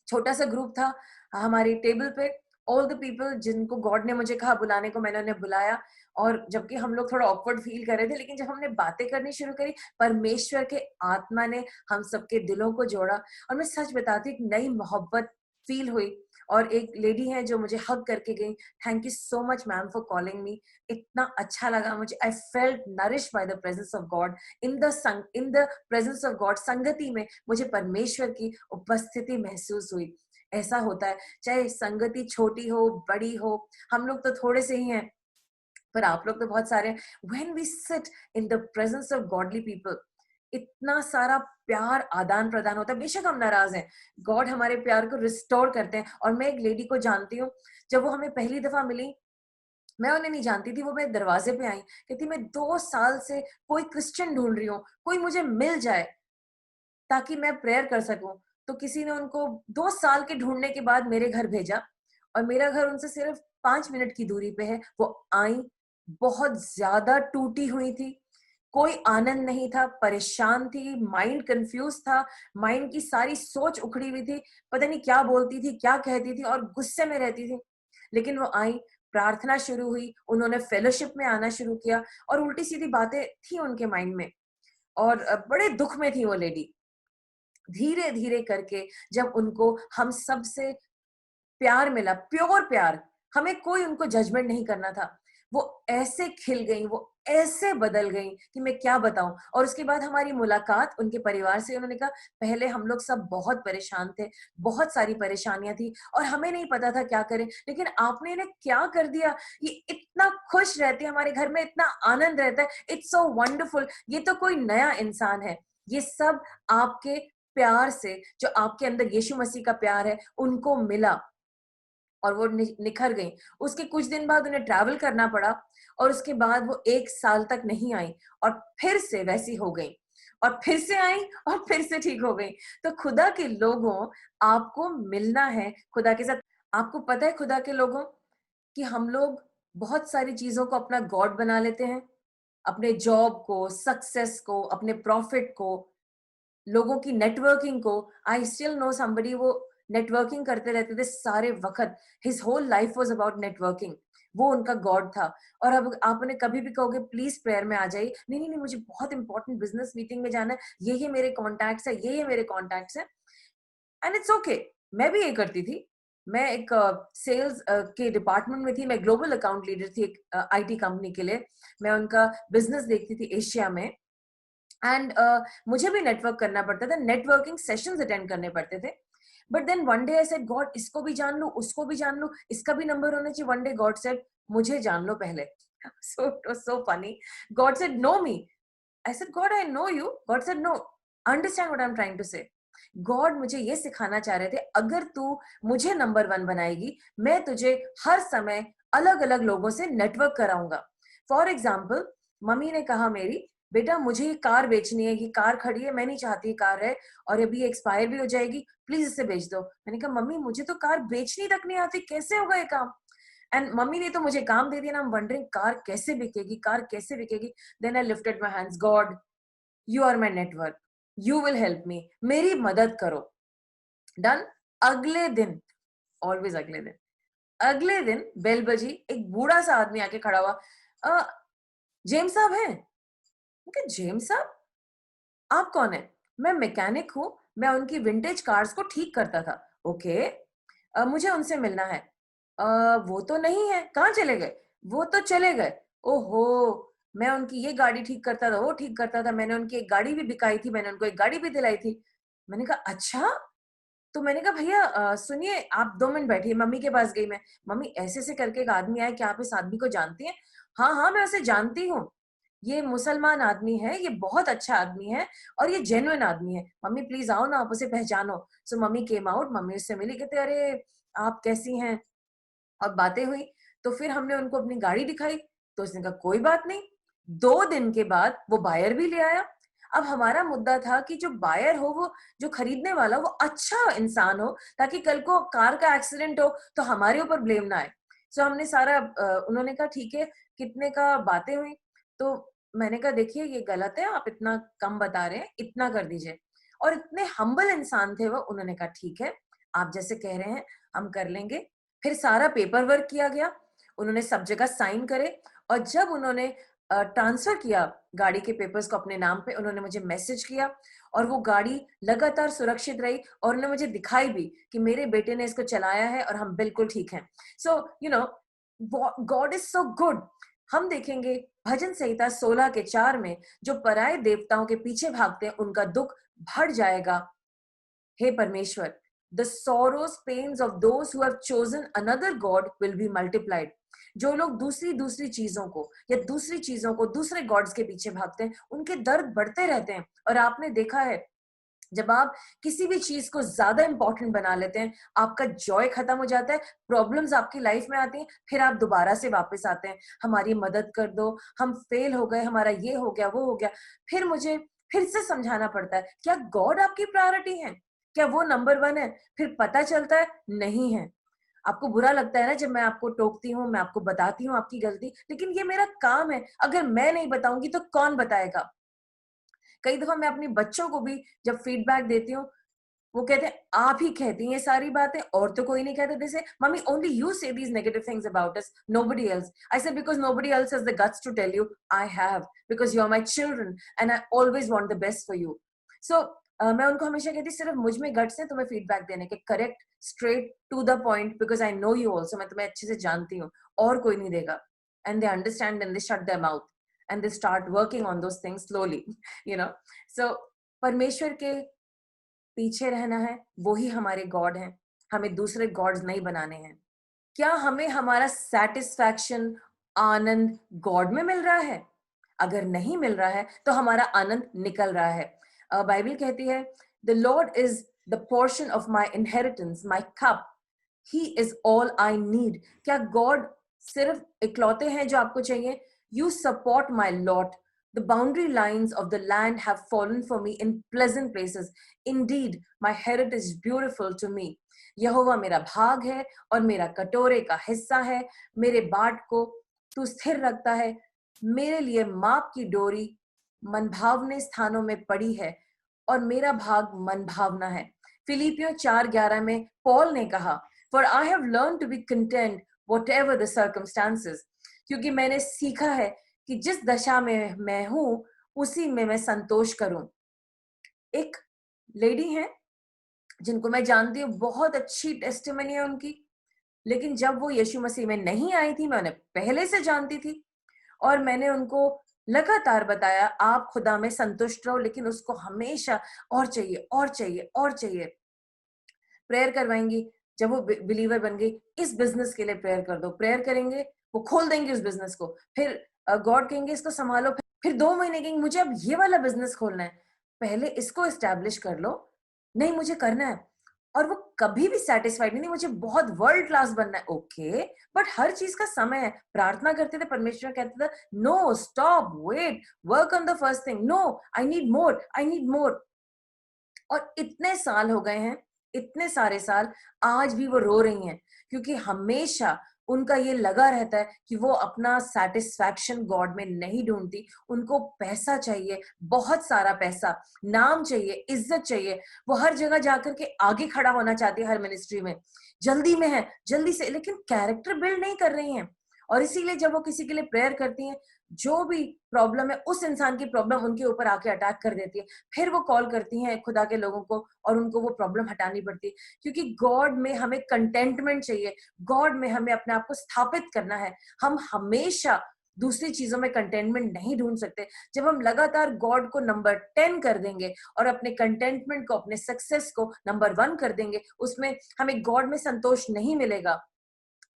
छोटा सा ग्रुप था हमारी टेबल पे, ऑल द पीपल जिनको गॉड ने मुझे कहा बुलाने को, मैंने उन्हें बुलाया, और जबकि हम लोग थोड़ा ऑकवर्ड फील कर रहे थे, लेकिन जब हमने बातें करनी शुरू करी, परमेश्वर के आत्मा ने हम सबके दिलों को जोड़ा, और मैं सच बताती हूँ, एक नई मोहब्बत फील हुई। और एक लेडी है जो मुझे हग करके गई, thank you so much ma'am for calling me, इतना अच्छा लगा मुझे। I felt nourish by the presence of God, in the presence of God, संगति में मुझे परमेश्वर की उपस्थिति महसूस हुई। ऐसा होता है, चाहे संगति छोटी हो बड़ी हो, हम लोग तो थोड़े से ही हैं, पर आप लोग तो बहुत सारे हैं। When we sit in the presence of godly people, इतना सारा प्यार आदान प्रदान होता है। बेशक हम नाराज हैं, गॉड हमारे प्यार को रिस्टोर करते हैं। और मैं एक लेडी को जानती हूँ, जब वो हमें पहली दफा मिली, मैं उन्हें नहीं जानती थी, वो मेरे दरवाजे पे आई, कहती मैं 2 साल से कोई क्रिश्चियन ढूंढ रही हूँ, कोई मुझे मिल जाए ताकि मैं प्रेयर कर सकूं। तो किसी ने उनको 2 साल के ढूंढने के बाद मेरे घर भेजा, और मेरा घर उनसे सिर्फ 5 मिनट की दूरी पे है। वो आई, बहुत ज्यादा टूटी हुई थी, कोई आनंद नहीं था, परेशान थी, माइंड कंफ्यूज था, माइंड की सारी सोच उखड़ी हुई थी, पता नहीं क्या बोलती थी, क्या कहती थी, और गुस्से में रहती थी। लेकिन वो आई, प्रार्थना शुरू हुई, उन्होंने फेलोशिप में आना शुरू किया, और उल्टी सीधी बातें थी उनके माइंड में, और बड़े दुख में थी वो लेडी। धीरे धीरे करके जब उनको हम सब से प्यार मिला, प्योर प्यार, हमें कोई उनको जजमेंट नहीं करना था, वो ऐसे खिल गई, वो ऐसे बदल गई कि मैं क्या बताऊं। और उसके बाद हमारी मुलाकात उनके परिवार से, उन्होंने कहा पहले हम लोग सब बहुत परेशान थे, बहुत सारी परेशानियां थी और हमें नहीं पता था क्या करें, लेकिन आपने इन्हें क्या कर दिया, ये इतना खुश रहती है, हमारे घर में इतना आनंद रहता है, इट्स सो वंडरफुल, ये तो कोई नया इंसान है। ये सब आपके प्यार से, जो आपके अंदर यीशु मसीह का प्यार है, उनको मिला और वो निखर गई। उसके कुछ दिन बाद उन्हें ट्रैवल करना पड़ा और उसके बाद वो 1 साल तक नहीं आई और फिर से वैसी हो गई और फिर से आई और फिर से ठीक हो गई। तो खुदा के लोगों, आपको मिलना है खुदा के साथ। आपको पता है खुदा के लोगों कि हम लोग बहुत सारी चीजों को अपना गॉड बना लेते हैं, अपने जॉब को, सक्सेस को, अपने प्रॉफिट को, लोगों की नेटवर्किंग को। आई स्टिल नो समबडी, वो नेटवर्किंग करते रहते थे सारे वक्त, his whole life was about networking, वो उनका गॉड था। और अब आप उन्हें कभी भी कहोगे प्लीज प्रेयर में आ जाइए, नहीं नहीं नहीं मुझे बहुत इंपॉर्टेंट बिजनेस मीटिंग में जाना है, ये मेरे कॉन्टैक्ट्स है, ये मेरे कॉन्टैक्ट्स है, एंड इट्स ओके। मैं भी ये करती थी। मैं एक सेल्स के डिपार्टमेंट में थी, मैं ग्लोबल अकाउंट लीडर थी एक आईटी कंपनी के लिए। मैं उनका बिजनेस देखती थी एशिया में, एंड मुझे भी नेटवर्क करना पड़ता था, नेटवर्किंग सेशंस अटेंड करने पड़ते थे। But then one day I said God, इसको भी जान लूं, उसको भी जान लूं, इसका भी नंबर होना चाहिए। वन डे गॉड सेड मुझे जान लो पहले। So it was so funny. God said know me. I said God I know you. God said no, understand what I am trying to say. God मुझे ये सिखाना चाह रहे थे, अगर तू मुझे नंबर 1 बनाएगी, मैं तुझे हर समय अलग अलग लोगों से नेटवर्क कराऊंगा। फॉर एग्जाम्पल, मम्मी ने कहा मेरी, बेटा मुझे ये कार बेचनी है, ये कार खड़ी है, मैं नहीं चाहती ये कार है और अभी एक्सपायर भी हो जाएगी, प्लीज इसे बेच दो। मैंने कहा मम्मी मुझे तो कार बेचनी तक नहीं आती, कैसे होगा ये काम। एंड मम्मी ने तो मुझे काम दे दिया ना, आई एम वंडरिंग कार कैसे बिकेगी, कार कैसे बिकेगी। Then I lifted my hands, God you are my network, you will help me, मेरी मदद करो। डन। अगले दिन, ऑलवेज अगले दिन बेल बजी, एक बूढ़ा सा आदमी आके खड़ा हुआ, जेम्स साहब हैं। जेम्स साहब, आप कौन है? मैं मैकेनिक हूँ, मैं उनकी विंटेज कार्स को ठीक करता था। ओके, मुझे उनसे मिलना है। वो तो नहीं है, कहाँ चले गए? वो तो चले गए। ओहो, मैं उनकी ये गाड़ी ठीक करता था, वो ठीक करता था, मैंने उनकी एक गाड़ी भी बिकाई थी, मैंने उनको एक गाड़ी भी दिलाई थी। मैंने कहा अच्छा। तो मैंने कहा भैया सुनिए, आप 2 मिनट बैठिए। मम्मी के पास गई मैं, मम्मी ऐसे ऐसे करके एक आदमी आया, क्या आप इस आदमी को जानती हैं? हाँ हाँ मैं उसे जानती हूँ, ये मुसलमान आदमी है, ये बहुत अच्छा आदमी है और ये जेन्युइन आदमी है। मम्मी प्लीज आओ ना, आप उसे पहचानो। So mummy came out, mummy उससे मिली, कहते अरे आप कैसी हैं, और बातें हुई। तो फिर हमने उनको अपनी गाड़ी दिखाई, तो उसने कहा कोई बात नहीं। 2 दिन के बाद वो बायर भी ले आया। अब हमारा मुद्दा था कि जो बायर हो, वो जो खरीदने वाला, वो अच्छा इंसान हो, ताकि कल को कार का एक्सीडेंट हो तो हमारे ऊपर ब्लेम ना आए। सो हमने सारा उन्होंने कहा ठीक है, कितने का, बातें हुई। तो मैंने कहा देखिए ये गलत है, आप इतना कम बता रहे हैं, इतना कर दीजिए। और इतने हम्बल इंसान थे वो, उन्होंने कहा ठीक है, आप जैसे कह रहे हैं हम कर लेंगे। फिर सारा पेपर वर्क किया गया, उन्होंने सब जगह साइन करे, और जब उन्होंने ट्रांसफर किया गाड़ी के पेपर्स को अपने नाम पे, उन्होंने मुझे मैसेज किया और वो गाड़ी लगातार सुरक्षित रही और उन्होंने मुझे दिखाई भी कि मेरे बेटे ने इसको चलाया है और हम बिल्कुल ठीक हैं। So you know, God is so good. हम देखेंगे भजन संहिता 16 के 4 में, जो पराये देवताओं के पीछे भागते हैं उनका दुख बढ़ जाएगा। हे परमेश्वर, the sorrows pains of those who have chosen another god will be multiplied। जो लोग दूसरी दूसरी चीजों को या दूसरी चीजों को दूसरे गॉड्स के पीछे भागते हैं, उनके दर्द बढ़ते रहते हैं। और आपने देखा है, जब आप किसी भी चीज को ज्यादा इंपॉर्टेंट बना लेते हैं, आपका जॉय खत्म हो जाता है, प्रॉब्लम्स आपकी लाइफ में आती हैं, फिर आप दोबारा से वापस आते हैं, हमारी मदद कर दो, हम फेल हो गए, हमारा ये हो गया, वो हो गया। फिर मुझे फिर से समझाना पड़ता है, क्या गॉड आपकी प्रायोरिटी है? क्या वो नंबर 1 है? फिर पता चलता है नहीं है। आपको बुरा लगता है ना जब मैं आपको टोकती हूँ, मैं आपको बताती हूँ आपकी गलती, लेकिन ये मेरा काम है, अगर मैं नहीं बताऊंगी तो कौन बताएगा? कई दफा मैं अपने बच्चों को भी जब फीडबैक देती हूँ, वो कहते हैं आप ही कहती हैं ये सारी बातें, और तो कोई नहीं कहता। जैसे mummy only you say these negative things about us, nobody else. I said because nobody else has the guts to tell you, I have, because you are my children and I always want the best for you. So मैं उनको हमेशा कहती, सिर्फ मुझ में guts है तुम्हें feedback देने के, correct, straight to the point, because I know you also, मैं तुम्हें अच्छे से जानती हूँ, और कोई नहीं देगा। and they understand and they shut their mouth and they start working on those things slowly. So परमेश्वर के पीछे रहना है, वो ही हमारे गॉड हैं, हमें दूसरे गॉड्स नहीं बनाने हैं। क्या हमें हमारा सेटिस्फैक्शन, आनंद गॉड में मिल रहा है? अगर नहीं मिल रहा है तो हमारा आनंद निकल रहा है। बाइबल कहती है, the Lord is the portion of my inheritance, my cup, he is all I need. क्या गॉड सिर्फ इकलौते हैं जो आपको चाहिए? You support my lot, the boundary lines of the land have fallen for me in pleasant places. Indeed, my heritage is beautiful to me. यहोवा मेरा भाग है और मेरा कटोरे का हिस्सा है। मेरे बाट को तू स्थिर रखता है। मेरे लिए माप की डोरी मनभावने स्थानों में पड़ी है और मेरा भाग मनभावना है। फिलिपियों 4:11 में पॉल ने कहा, For I have learned to be content whatever the circumstances. क्योंकि मैंने सीखा है कि जिस दशा में मैं हूं उसी में मैं संतोष करूं। एक लेडी है जिनको मैं जानती हूँ, बहुत अच्छी टेस्टिमनी है उनकी, लेकिन जब वो यीशु मसीह में नहीं आई थी, मैं उन्हें पहले से जानती थी और मैंने उनको लगातार बताया, आप खुदा में संतुष्ट रहो, लेकिन उसको हमेशा और चाहिए और चाहिए और चाहिए। प्रेयर करवाएंगी, जब वो बिलीवर बन गई, इस बिजनेस के लिए प्रेयर कर दो। प्रेयर करेंगे, वो खोल देंगे उस बिजनेस को। फिर गॉड कहेंगे इसको संभालो। फिर 2 महीने कहेंगे मुझे अब ये वाला बिजनेस खोलना है, पहले इसको एस्टैब्लिश कर लो। नहीं, मुझे करना है। और वो कभी भी सेटिस्फाइड नहीं, मुझे बहुत वर्ल्ड क्लास बनना है। ओके, बट हर चीज का समय है। प्रार्थना करते थे, परमेश्वर कहता था, no, stop, wait, work on the first thing, no, I need more, I need more. और इतने साल हो गए हैं, इतने सारे साल, आज भी वो रो रही हैं, क्योंकि हमेशा उनका ये लगा रहता है कि वो अपना सेटिस्फैक्शन गॉड में नहीं ढूंढती। उनको पैसा चाहिए, बहुत सारा पैसा, नाम चाहिए, इज्जत चाहिए। वो हर जगह जाकर के आगे खड़ा होना चाहती है, हर मिनिस्ट्री में जल्दी में है, जल्दी से, लेकिन कैरेक्टर बिल्ड नहीं कर रही हैं। और इसीलिए जब वो किसी के लिए प्रेयर करती हैं, जो भी प्रॉब्लम है, उस इंसान की प्रॉब्लम उनके ऊपर आके अटैक कर देती है। फिर वो कॉल करती हैं खुदा के लोगों को और उनको वो प्रॉब्लम हटानी पड़ती है, क्योंकि गॉड में हमें कंटेंटमेंट चाहिए। गॉड में हमें अपने आप को स्थापित करना है। हम हमेशा दूसरी चीजों में कंटेंटमेंट नहीं ढूंढ सकते। जब हम लगातार गॉड को नंबर 10 कर देंगे और अपने कंटेंटमेंट को, अपने सक्सेस को नंबर 1 कर देंगे, उसमें हमें गॉड में संतोष नहीं मिलेगा,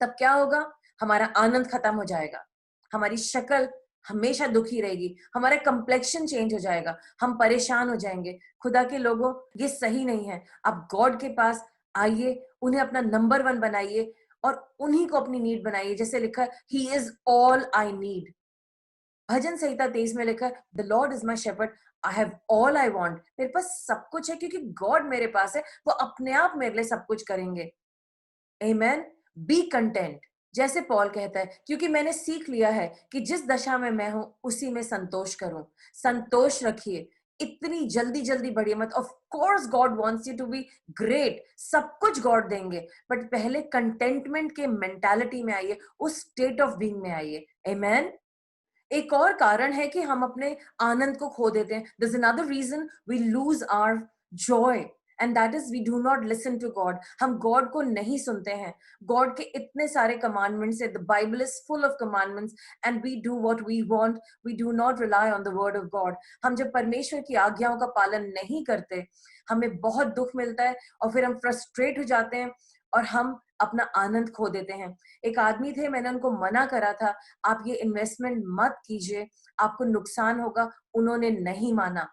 तब क्या होगा? हमारा आनंद खत्म हो जाएगा, हमारी शक्ल हमेशा दुखी रहेगी, हमारा कंप्लेक्शन चेंज हो जाएगा, हम परेशान हो जाएंगे। खुदा के लोगों, ये सही नहीं है। आप गॉड के पास आइए, उन्हें अपना नंबर 1 बनाइए और उन्हीं को अपनी नीड बनाइए। जैसे लिखा है, he is all I need. भजन संहिता 23 में लिखा है, the Lord is my shepherd, I have all I want. मेरे पास सब कुछ है, क्योंकि गॉड मेरे पास है। वो अपने आप मेरे लिए सब कुछ करेंगे। आमेन। बी कंटेंट, जैसे पॉल कहता है, क्योंकि मैंने सीख लिया है कि जिस दशा में मैं हूं उसी में संतोष करूं। संतोष रखिए, इतनी जल्दी जल्दी बढ़िए मत। Of course God wants you to be great, सब कुछ गॉड देंगे, बट पहले कंटेंटमेंट के मेंटालिटी में आइए, उस स्टेट ऑफ बीइंग में आइए। आमेन। एक और कारण है कि हम अपने आनंद को खो देते हैं। There's another reason we lose our joy, and that is we do not listen to God. हम गॉड को नहीं सुनते हैं। गॉड के इतने सारे कमांडमेंट्स है। The Bible is full of commandments and we do what we want. We do not rely on the word of God. हम जब परमेश्वर की आज्ञाओं का पालन नहीं करते, हमें बहुत दुख मिलता है और फिर हम फ्रस्ट्रेट हो जाते हैं और हम अपना आनंद खो देते हैं। एक आदमी थे, मैंने उनको मना करा था, आप ये इन्वेस्टमेंट मत कीजिए, आपको नुकसान होगा। उन्होंने नहीं माना।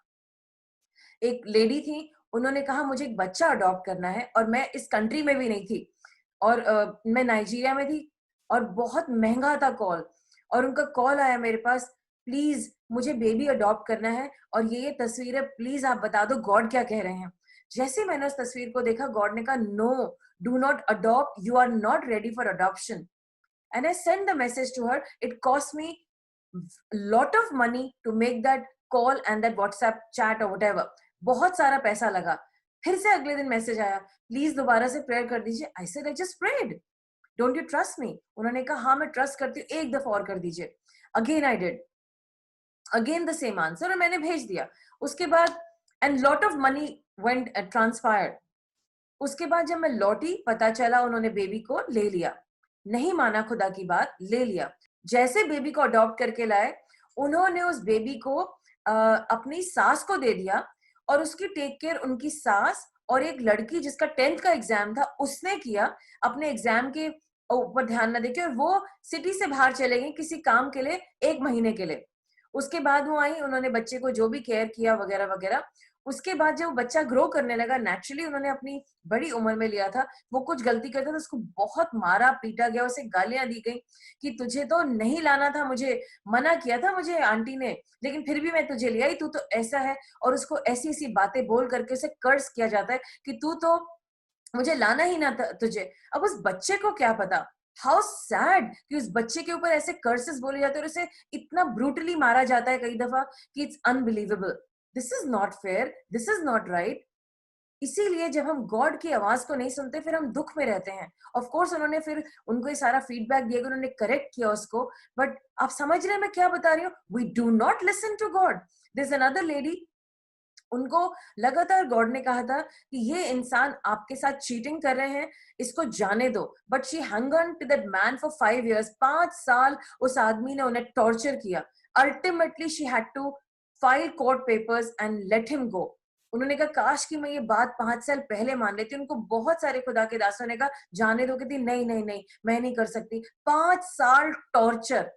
एक लेडी थी, उन्होंने कहा मुझे एक बच्चा अडॉप्ट करना है, और मैं इस कंट्री में भी नहीं थी, और मैं नाइजीरिया में थी, और बहुत महंगा था कॉल। और उनका कॉल आया मेरे पास, प्लीज मुझे बेबी अडॉप्ट करना है और ये तस्वीर है, प्लीज आप बता दो गॉड क्या कह रहे हैं। जैसे मैंने उस तस्वीर को देखा, गॉड ने कहा, no, do not adopt, you are not ready for adoption. And I sent the message to her. It cost me lot of money to make that call and that WhatsApp chat or whatever. बहुत सारा पैसा लगा। फिर से अगले दिन message आया, please दोबारा से प्रेयर कर दीजिए। I said I just prayed. Don't you trust me? उन्होंने कहा, हाँ मैं ट्रस्ट करती हूँ, एक दफा और कर दीजिए। Again I did. Again the same answer, और मैंने भेज दिया। उसके बाद and lot of money went transpired. उसके बाद जब मैं लौटी, पता चला उन्होंने बेबी को ले लिया। नहीं माना खुदा की बात, ले लिया। जैसे बेबी को अडॉप्ट करके लाए, उन्होंने उस बेबी को अपनी सास को दे दिया और उसकी टेक केयर उनकी सास और एक लड़की जिसका 10th का एग्जाम था उसने किया, अपने एग्जाम के ऊपर ध्यान न देके, और वो सिटी से बाहर चले गई किसी काम के लिए 1 महीने के लिए। उसके बाद वो आई, उन्होंने बच्चे को जो भी केयर किया वगैरह वगैरह। उसके बाद जब बच्चा ग्रो करने लगा, नेचुरली उन्होंने अपनी बड़ी उम्र में लिया था, वो कुछ गलती करता था, उसको बहुत मारा पीटा गया, उसे गालियां दी गई कि तुझे तो नहीं लाना था, मुझे मना किया था मुझे आंटी ने, लेकिन फिर भी मैं तुझे ले आई, तू तो ऐसा है। और उसको ऐसी ऐसी बातें बोल करके उसे कर्ज किया जाता है कि तू तो, मुझे लाना ही ना था तुझे। अब उस बच्चे को क्या पता, हाउ सैड कि उस बच्चे के ऊपर ऐसे कर्सेस बोले जाते हैं और उसे इतना ब्रूटली मारा जाता है कई दफा कि it's unbelievable. This is not fair, this is not right. इसीलिए जब हम गॉड की आवाज को नहीं सुनते फिर हम दुख में रहते हैं। ऑफ कोर्स उन्होंने फिर उनको ये सारा फीडबैक दिया, उन्होंने करेक्ट किया उसको, बट आप समझ रहे हैं मैं क्या बता रही हूँ? We do not listen to God. This is another lady, उनको लगातार गॉड ने कहा था कि ये इंसान आपके साथ चीटिंग कर रहे हैं, इसको जाने दो, but she hung on to that man for 5 years। 5 साल उस आदमी ने उन्हें टॉर्चर किया। Ultimately she had to file court papers and let him go. उन्होंने कहा काश कि मैं ये बात 5 साल पहले मान लेती। उनको बहुत सारे खुदा के दासों ने कहा जाने दो, कहती नहीं नहीं नहीं मैं नहीं कर सकती। 5 साल टॉर्चर।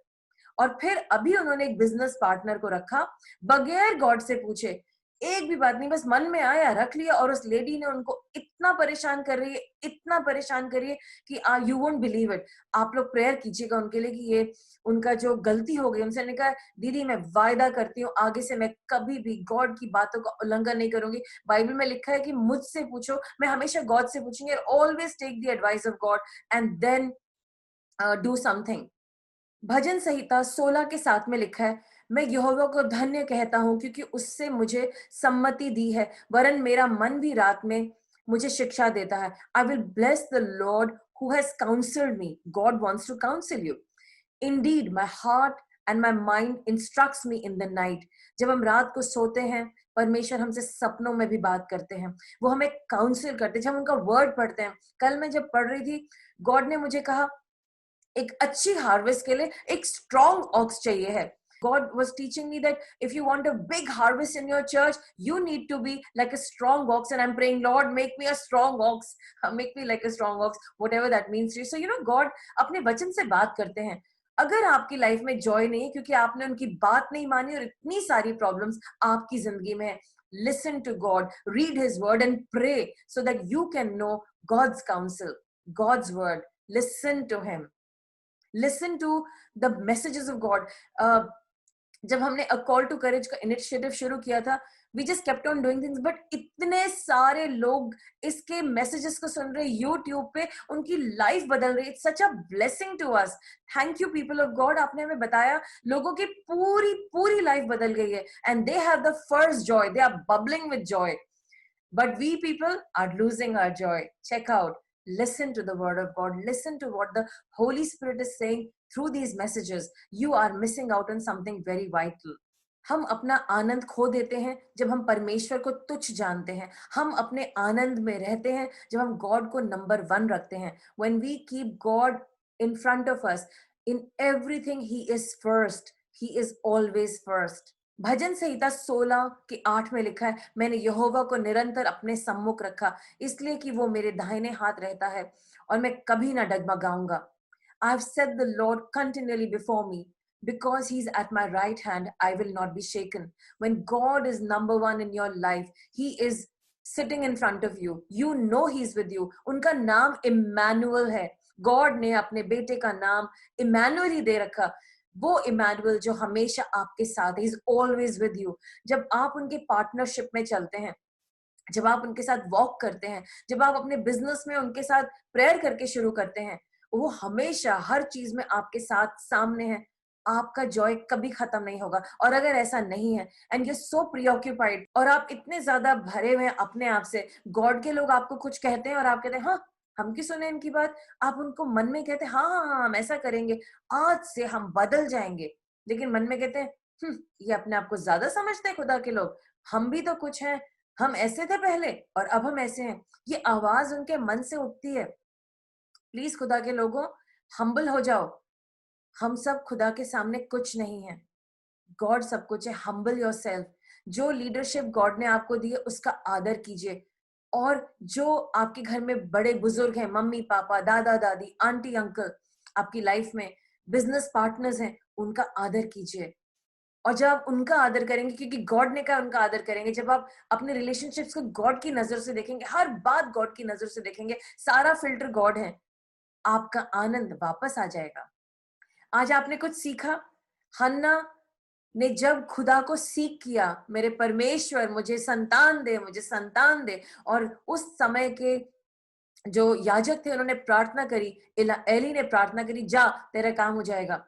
और फिर अभी उन्होंने एक बिजनेस पार्टनर को रखा बगैर गॉड से पूछे, एक भी बात नहीं, बस मन में आया रख लिया। और उस लेडी ने उनको इतना परेशान कर रही है, इतना परेशान कर रही है कि यू वोंट बिलीव इट। आप लोग प्रेयर कीजिएगा उनके लिए कि ये उनका जो गलती हो गई। उनसे ने कहा दीदी मैं वायदा करती हूँ आगे से मैं कभी भी गॉड की बातों का उल्लंघन नहीं करूंगी। बाइबल में लिखा है कि मुझसे पूछो, मैं हमेशा गॉड से पूछूंगी, always take the advice of God and then do something. भजन संहिता 16 के 7 में लिखा है, मैं यहोवा को धन्य कहता हूँ क्योंकि उससे मुझे सम्मति दी है, वरन मेरा मन भी रात में मुझे शिक्षा देता है। I will bless the lord who has counselled me. God wants to counsel you. Indeed my heart and my mind instructs me in the night. जब हम रात को सोते हैं, परमेश्वर हमसे सपनों में भी बात करते हैं, वो हमें काउंसिल करते हैं। जब हम उनका वर्ड पढ़ते हैं, कल मैं जब पढ़ रही थी, गॉड ने मुझे कहा एक अच्छी हार्वेस्ट के लिए एक स्ट्रॉन्ग ऑक्स चाहिए है। God was teaching me that if you want a big harvest in your church, you need to be like a strong ox. And I'm praying, Lord, make me a strong ox. Make me like a strong ox, whatever that means to you. So, you know, God अपने वचन से बात करते हैं। अगर आपकी life में Joy नहीं है क्योंकि आपने उनकी बात नहीं मानी और इतनी सारी प्रॉब्लम्स आपकी जिंदगी में है, listen to God, read His word and pray so that you can know God's counsel, God's word. Listen to Him. Listen to the messages of God. जब हमने अ कॉल टू करेज का इनिशिएटिव शुरू किया था, we just kept on doing things, but इतने सारे लोग इसके मैसेजेस को सुन रहे यूट्यूब पे, उनकी लाइफ बदल रही है। It's such a blessing to us. Thank you people of God, आपने हमें बताया लोगों की पूरी पूरी लाइफ बदल गई है and they have the first joy, they are bubbling with joy, but we people are losing our joy. Check out, listen to the word of God, listen to what the Holy Spirit is saying through these messages. You are missing out on something very vital. हम अपना आनंद खो देते हैं जब हम परमेश्वर को तुच्छ जानते हैं। हम अपने आनंद में रहते हैं जब हम गॉड को नंबर 1 रखते हैं। When we keep God in front of us, in everything He is first. He is always first. भजन संहिता 16 के 8 में लिखा है, मैंने यहोवा को निरंतर अपने सम्मुख रखा, इसलिए कि वो मेरे दाहिने हाथ रहता है और मैं कभी ना डगमगाऊंगा। I've set the Lord continually before me. Because He's at my right hand, I will not be shaken. When God is number 1 in your life, He is sitting in front of you. You know He's with you. उनका नाम Immanuel है। God ने अपने बेटे का नाम Immanuel ही दे रखा। वो इमैनुअल जो हमेशा आपके साथ है, इज ऑलवेज विद यू। जब आप उनके पार्टनरशिप में चलते हैं, जब आप उनके साथ वॉक करते हैं, जब आप अपने बिजनेस में उनके साथ प्रेयर करके शुरू करते हैं, वो हमेशा हर चीज में आपके साथ सामने है। आपका जॉय कभी खत्म नहीं होगा। और अगर ऐसा नहीं है एंड यू सो प्रीऑक्यूपाइड और आप इतने ज्यादा भरे हुए हैं अपने आप से, गॉड के लोग आपको कुछ कहते हैं और आप कहते हैं हाँ हम क्यों सुने इनकी बात, आप उनको मन में कहते हैं हाँ हाँ हाँ हम ऐसा करेंगे, आज से हम बदल जाएंगे, लेकिन मन में कहते हैं ये अपने आप को ज्यादा समझते हैं खुदा के लोग, हम भी तो कुछ हैं, हम ऐसे थे पहले और अब हम ऐसे हैं। ये आवाज उनके मन से उठती है। प्लीज खुदा के लोगों, हम्बल हो जाओ, हम सब खुदा के सामने कुछ नहीं है, गॉड सब कुछ है। Humble yourself. जो लीडरशिप गॉड ने आपको दी है उसका आदर कीजिए, और जो आपके घर में बड़े बुजुर्ग हैं, मम्मी पापा, दादा दादी, आंटी अंकल, आपकी लाइफ में बिजनेस पार्टनर्स हैं, उनका आदर कीजिए। और जब आप उनका आदर करेंगे, क्योंकि गॉड ने कहा उनका आदर करेंगे, जब आप अपने रिलेशनशिप्स को गॉड की नजर से देखेंगे, हर बात गॉड की नजर से देखेंगे, सारा फिल्टर गॉड है, आपका आनंद वापस आ जाएगा। आज आपने कुछ सीखा। हन्ना ने जब खुदा को सीख किया, मेरे परमेश्वर मुझे संतान दे, मुझे संतान दे, और उस समय के जो याजक थे उन्होंने प्रार्थना करी, एली ने प्रार्थना करी, जा तेरा काम हो जाएगा,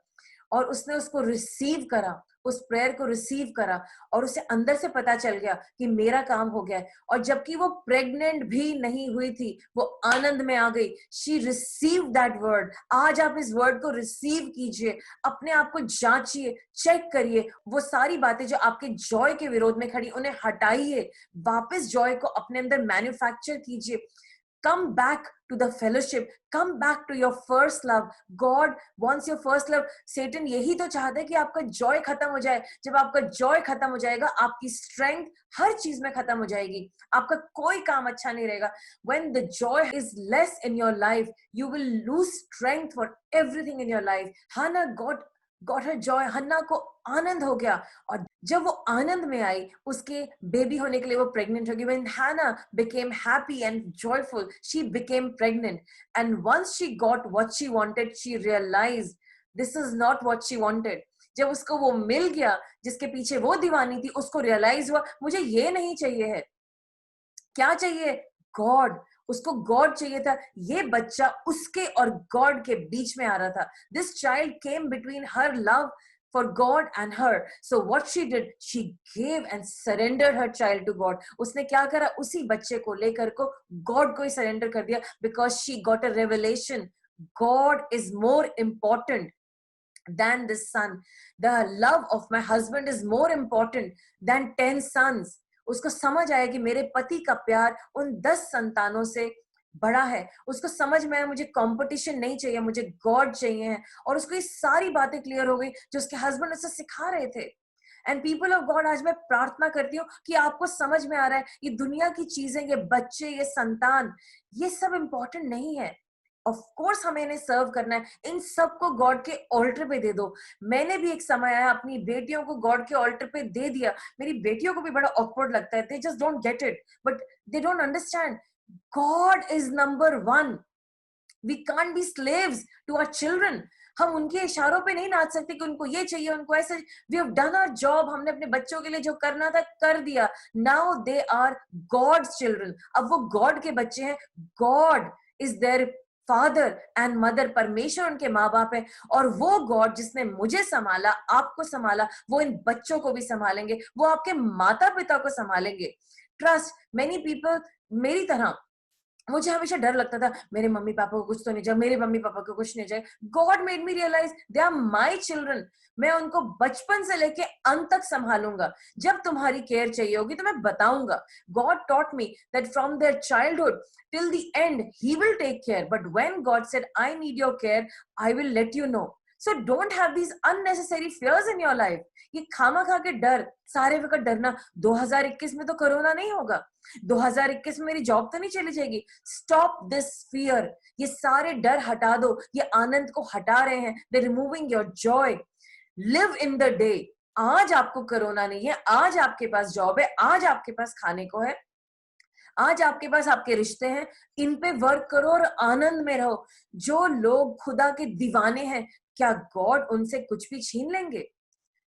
और उसने उसको रिसीव करा, उस प्रेयर को रिसीव करा, और उसे अंदर से पता चल गया कि मेरा काम हो गया है। और जबकि वो प्रेग्नेंट भी नहीं हुई थी, वो आनंद में आ गई। She receive that word. आज आप इस वर्ड को रिसीव कीजिए, अपने आप को जांचिए, चेक करिए, वो सारी बातें जो आपके जॉय के विरोध में खड़ी, उन्हें हटाइए, वापस जॉय को अपने अंदर मैन्युफैक्चर कीजिए। Come back to the fellowship. Come back to your first love. God wants your first love. Satan यही तो चाहता है कि आपका जॉय खत्म हो जाए। जब आपका जॉय खत्म हो जाएगा, आपकी स्ट्रेंथ हर चीज में खत्म हो जाएगी, आपका कोई काम अच्छा नहीं रहेगा। When the joy is less in your life, you will lose strength for everything in your life. Hannah got her joy. हन्ना को आनंद हो गया, और जब वो आनंद में आई, उसके बेबी होने के लिए वो प्रेग्नेंट हो गई। When Hannah became happy and joyful, she became pregnant. And once she got what she wanted, she realized this is not what she wanted. जब उसको वो मिल गया जिसके पीछे वो दीवानी थी, उसको रियलाइज हुआ मुझे ये नहीं चाहिए है। क्या चाहिए? गॉड। उसको गॉड चाहिए था। ये बच्चा उसके और गॉड के बीच में आ रहा था। This child came between her love for God and her. So what she did, she gave and surrendered her child to God. उसने क्या करा? उसी बच्चे को लेकर को गॉड को ही सरेंडर कर दिया, because she got a revelation. God is more important than this son. The love of my husband is more important than 10 sons. उसको समझ आया कि मेरे पति का प्यार उन 10 संतानों से बड़ा है। उसको समझ में आया मुझे कंपटीशन नहीं चाहिए, मुझे गॉड चाहिए है। और उसको ये सारी बातें क्लियर हो गई जो उसके हस्बैंड उसे सिखा रहे थे। एंड पीपल ऑफ गॉड, आज मैं प्रार्थना करती हूँ कि आपको समझ में आ रहा है ये दुनिया की चीजें, ये बच्चे, ये संतान, ये सब इंपॉर्टेंट नहीं है। ऑफ कोर्स हमें इन्हें सर्व करना है, इन सब को गॉड के ऑल्टर पे दे दो। मैंने भी एक समय आया अपनी बेटियों को गॉड के ऑल्टर पे दे दिया। मेरी बेटियों को भी बड़ा ऑकवर्ड लगता है, they just don't get it, but they don't understand God is number one. We can't be slaves to our children. हम उनके इशारों पे नहीं नाच सकते कि उनको ये चाहिए, उनको ऐसे। We have done our job. हमने अपने बच्चों के लिए जो करना था कर दिया। Now they are God's children. अब वो गॉड के बच्चे हैं। God is their father and mother. परमेश्वर उनके माँ बाप है, और वो गॉड जिसने मुझे संभाला, आपको संभाला, वो इन बच्चों को भी संभालेंगे, वो आपके माता पिता को संभालेंगे। ट्रस्ट। मेनी पीपल मेरी तरह, मुझे हमेशा डर लगता था मेरे मम्मी पापा को कुछ तो नहीं जाए, मेरे मम्मी पापा को कुछ नहीं जाए। God made me realise they are my children. मैं उनको बचपन से लेके अंत तक संभालूंगा। जब तुम्हारी केयर चाहिए होगी तो मैं बताऊंगा। God taught me that from their childhood till the end he will take care, but when God said I need your care, I will let you know. So don't have these unnecessary fears in your life. ये खामा खा के डर, सारे वक्त डरना 2021 में तो कोरोना नहीं होगा, 2021 में मेरी जॉब तो नहीं चली जाएगी। Stop this fear. ये सारे डर हटा दो, ये आनंद को हटा रहे हैं। They removing your joy. Live in the day. आज आपको कोरोना नहीं है, आज आपके पास जॉब है, आज आपके पास खाने को है, आज आपके पास आपके रिश्ते हैं। इन पे वर्क करो और आनंद में रहो। जो लोग खुदा के दीवाने हैं, क्या गॉड उनसे कुछ भी छीन लेंगे?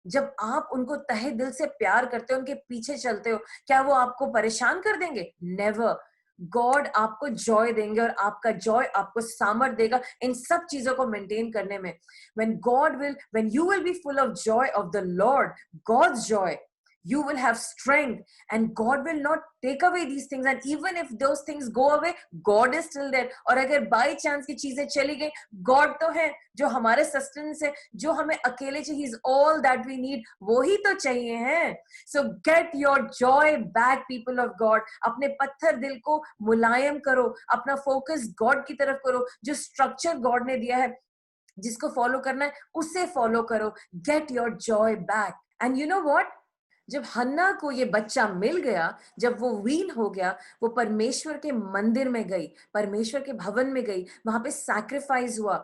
जब आप उनको तहे दिल से प्यार करते हो, उनके पीछे चलते हो, क्या वो आपको परेशान कर देंगे? नेवर। गॉड आपको जॉय देंगे, और आपका जॉय आपको सामर्थ देगा इन सब चीजों को मेंटेन करने में। when you will be full of joy of the Lord, God's joy, you will have strength, and God will not take away these things. And even if those things go away, God is still there. और अगर by chance की चीजें चली गई, God तो है जो हमारे सस्टेनेंस है, जो हमें अकेले चाहिए, He is all that we need, वो ही तो चाहिए हैं। So get your joy back, people of God. अपने पत्थर दिल को मुलायम करो, अपना फोकस गॉड की तरफ करो। जो स्ट्रक्चर गॉड ने दिया है, जिसको फॉलो करना है उसे फॉलो करो. Get your Joy back. And you know what, जब हन्ना को ये बच्चा मिल गया, जब वो वीन हो गया, वो परमेश्वर के मंदिर में गई, परमेश्वर के भवन में गई, वहां पे सैक्रिफाइस हुआ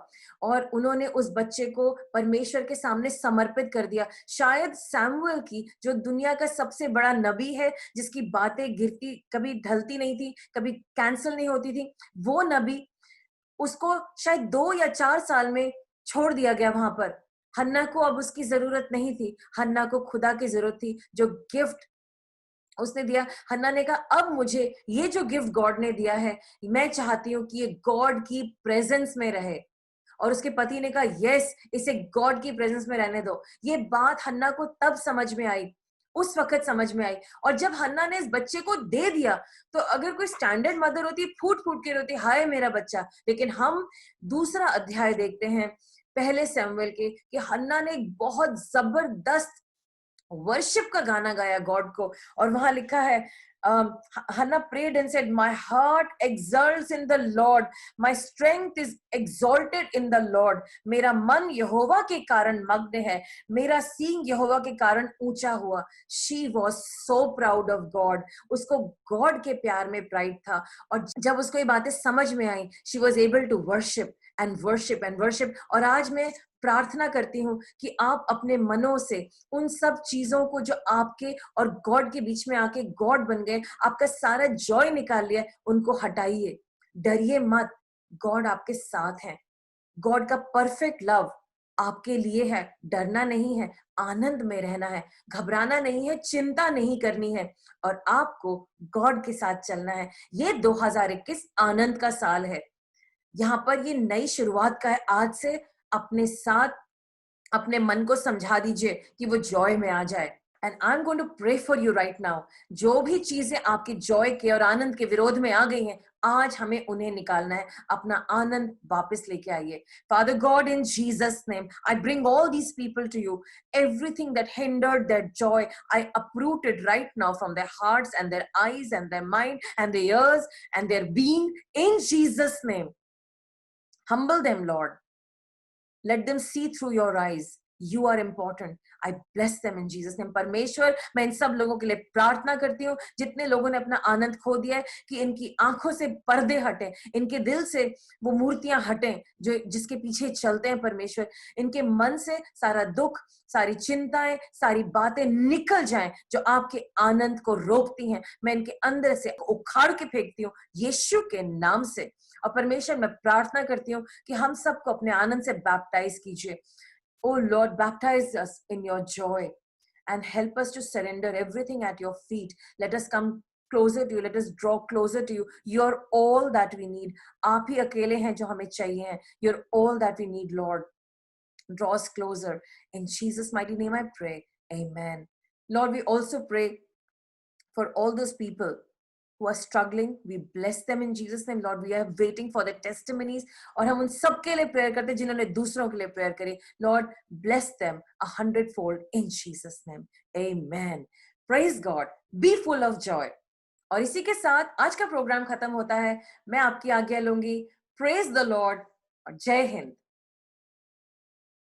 और उन्होंने उस बच्चे को परमेश्वर के सामने समर्पित कर दिया. शायद सैमुअल की, जो दुनिया का सबसे बड़ा नबी है, जिसकी बातें गिरती कभी ढलती नहीं थी, कभी कैंसिल नहीं होती थी, वो नबी, उसको शायद 2 या 4 साल में छोड़ दिया गया वहां पर. हन्ना को अब उसकी जरूरत नहीं थी, हन्ना को खुदा की जरूरत थी. जो गिफ्ट उसने दिया, हन्ना ने कहा अब मुझे ये जो गिफ्ट गॉड ने दिया है, मैं चाहती हूँ कि ये गॉड की प्रेजेंस में रहे. और उसके पति ने कहा यस, इसे गॉड की प्रेजेंस में रहने दो. ये बात हन्ना को तब समझ में आई, उस वक्त समझ में आई. और जब हन्ना ने इस बच्चे को दे दिया, तो अगर कोई स्टैंडर्ड मदर होती, फूट फूट के रोती, हाय मेरा बच्चा. लेकिन हम दूसरा अध्याय देखते हैं पहले सैमुएल के, कि हन्ना ने एक बहुत जबरदस्त वर्शिप का गाना गाया गॉड को. और वहां लिखा है, हन्ना prayed and said, my heart exults in the Lord, my strength is exalted in the Lord. मेरा मन यहोवा के कारण मग्न है, मेरा सींग यहोवा के कारण ऊंचा हुआ. She was so proud of God. उसको गॉड के प्यार में प्राइड था. और जब उसको ये बातें समझ में आई, she was able to worship and worship and worship. और आज मैं प्रार्थना करती हूँ कि आप अपने मनों से उन सब चीजों को जो आपके और गॉड के बीच में आके गॉड बन गए, आपका सारा जॉय निकाल लिया, उनको हटाइए. डरिए मत, गॉड आपके साथ है. गॉड का परफेक्ट लव आपके लिए है. डरना नहीं है, आनंद में रहना है, घबराना नहीं है, चिंता नहीं करनी है, और आपको गॉड के साथ चलना है. ये 2021 आनंद का साल है. यहाँ पर ये नई शुरुआत का है. आज से अपने साथ अपने मन को समझा दीजिए कि वो जॉय में आ जाए. And I am going to pray for you right now. जो भी चीजें आपके जॉय के और आनंद के विरोध में आ गई हैं, आज हमें उन्हें निकालना है. अपना आनंद वापस लेके आइए. Father God, in Jesus name I bring all these people to you. Everything that hindered their joy, I uproot it right now from their hearts and their eyes and their mind and their ears and their being, in Jesus name. Humble them, Lord. Let them see through your eyes. You are important. I bless them in Jesus name. परमेश्वर, मैं इन सब लोगों के लिए प्रार्थना करती हूँ जितने लोगों ने अपना आनंद खो दिया है, कि इनकी आंखों से पर्दे हटे, इनके दिल से वो मूर्तियां हटें जो जिसके पीछे चलते हैं. परमेश्वर, इनके मन से सारा दुख, सारी चिंताएं, सारी बातें निकल जाएं जो आपके आनंद को रोकती हैं. मैं इनके अंदर से उखाड़ के फेंकती हूँ यीशु के नाम से. और परमेश्वर, मैं प्रार्थना करती हूँ कि हम सबको अपने आनंद से बैप्टाइज कीजिए. Oh Lord, baptize us in your joy and help us to surrender everything at your feet. Let us come closer to you. Let us draw closer to you. You're all that we need. आप ही अकेले हैं जो हमें चाहिए हैं. You're all that we need, Lord. Draw us closer. In Jesus' mighty name I pray. Amen. Lord, we also pray for all those people who are struggling. We bless them in Jesus' name. Lord, we are waiting for the testimonies. और हम उन सब के लिए prayer करते हैं जिन्होंने दूसरों के लिए प्रेयर करी. Lord, bless them 100-fold in Jesus' name. Amen. Praise God. Be full of joy. और इसी के साथ आज का प्रोग्राम खत्म होता है. मैं आपकी आज्ञा लूंगी. Praise the Lord और जय हिंद.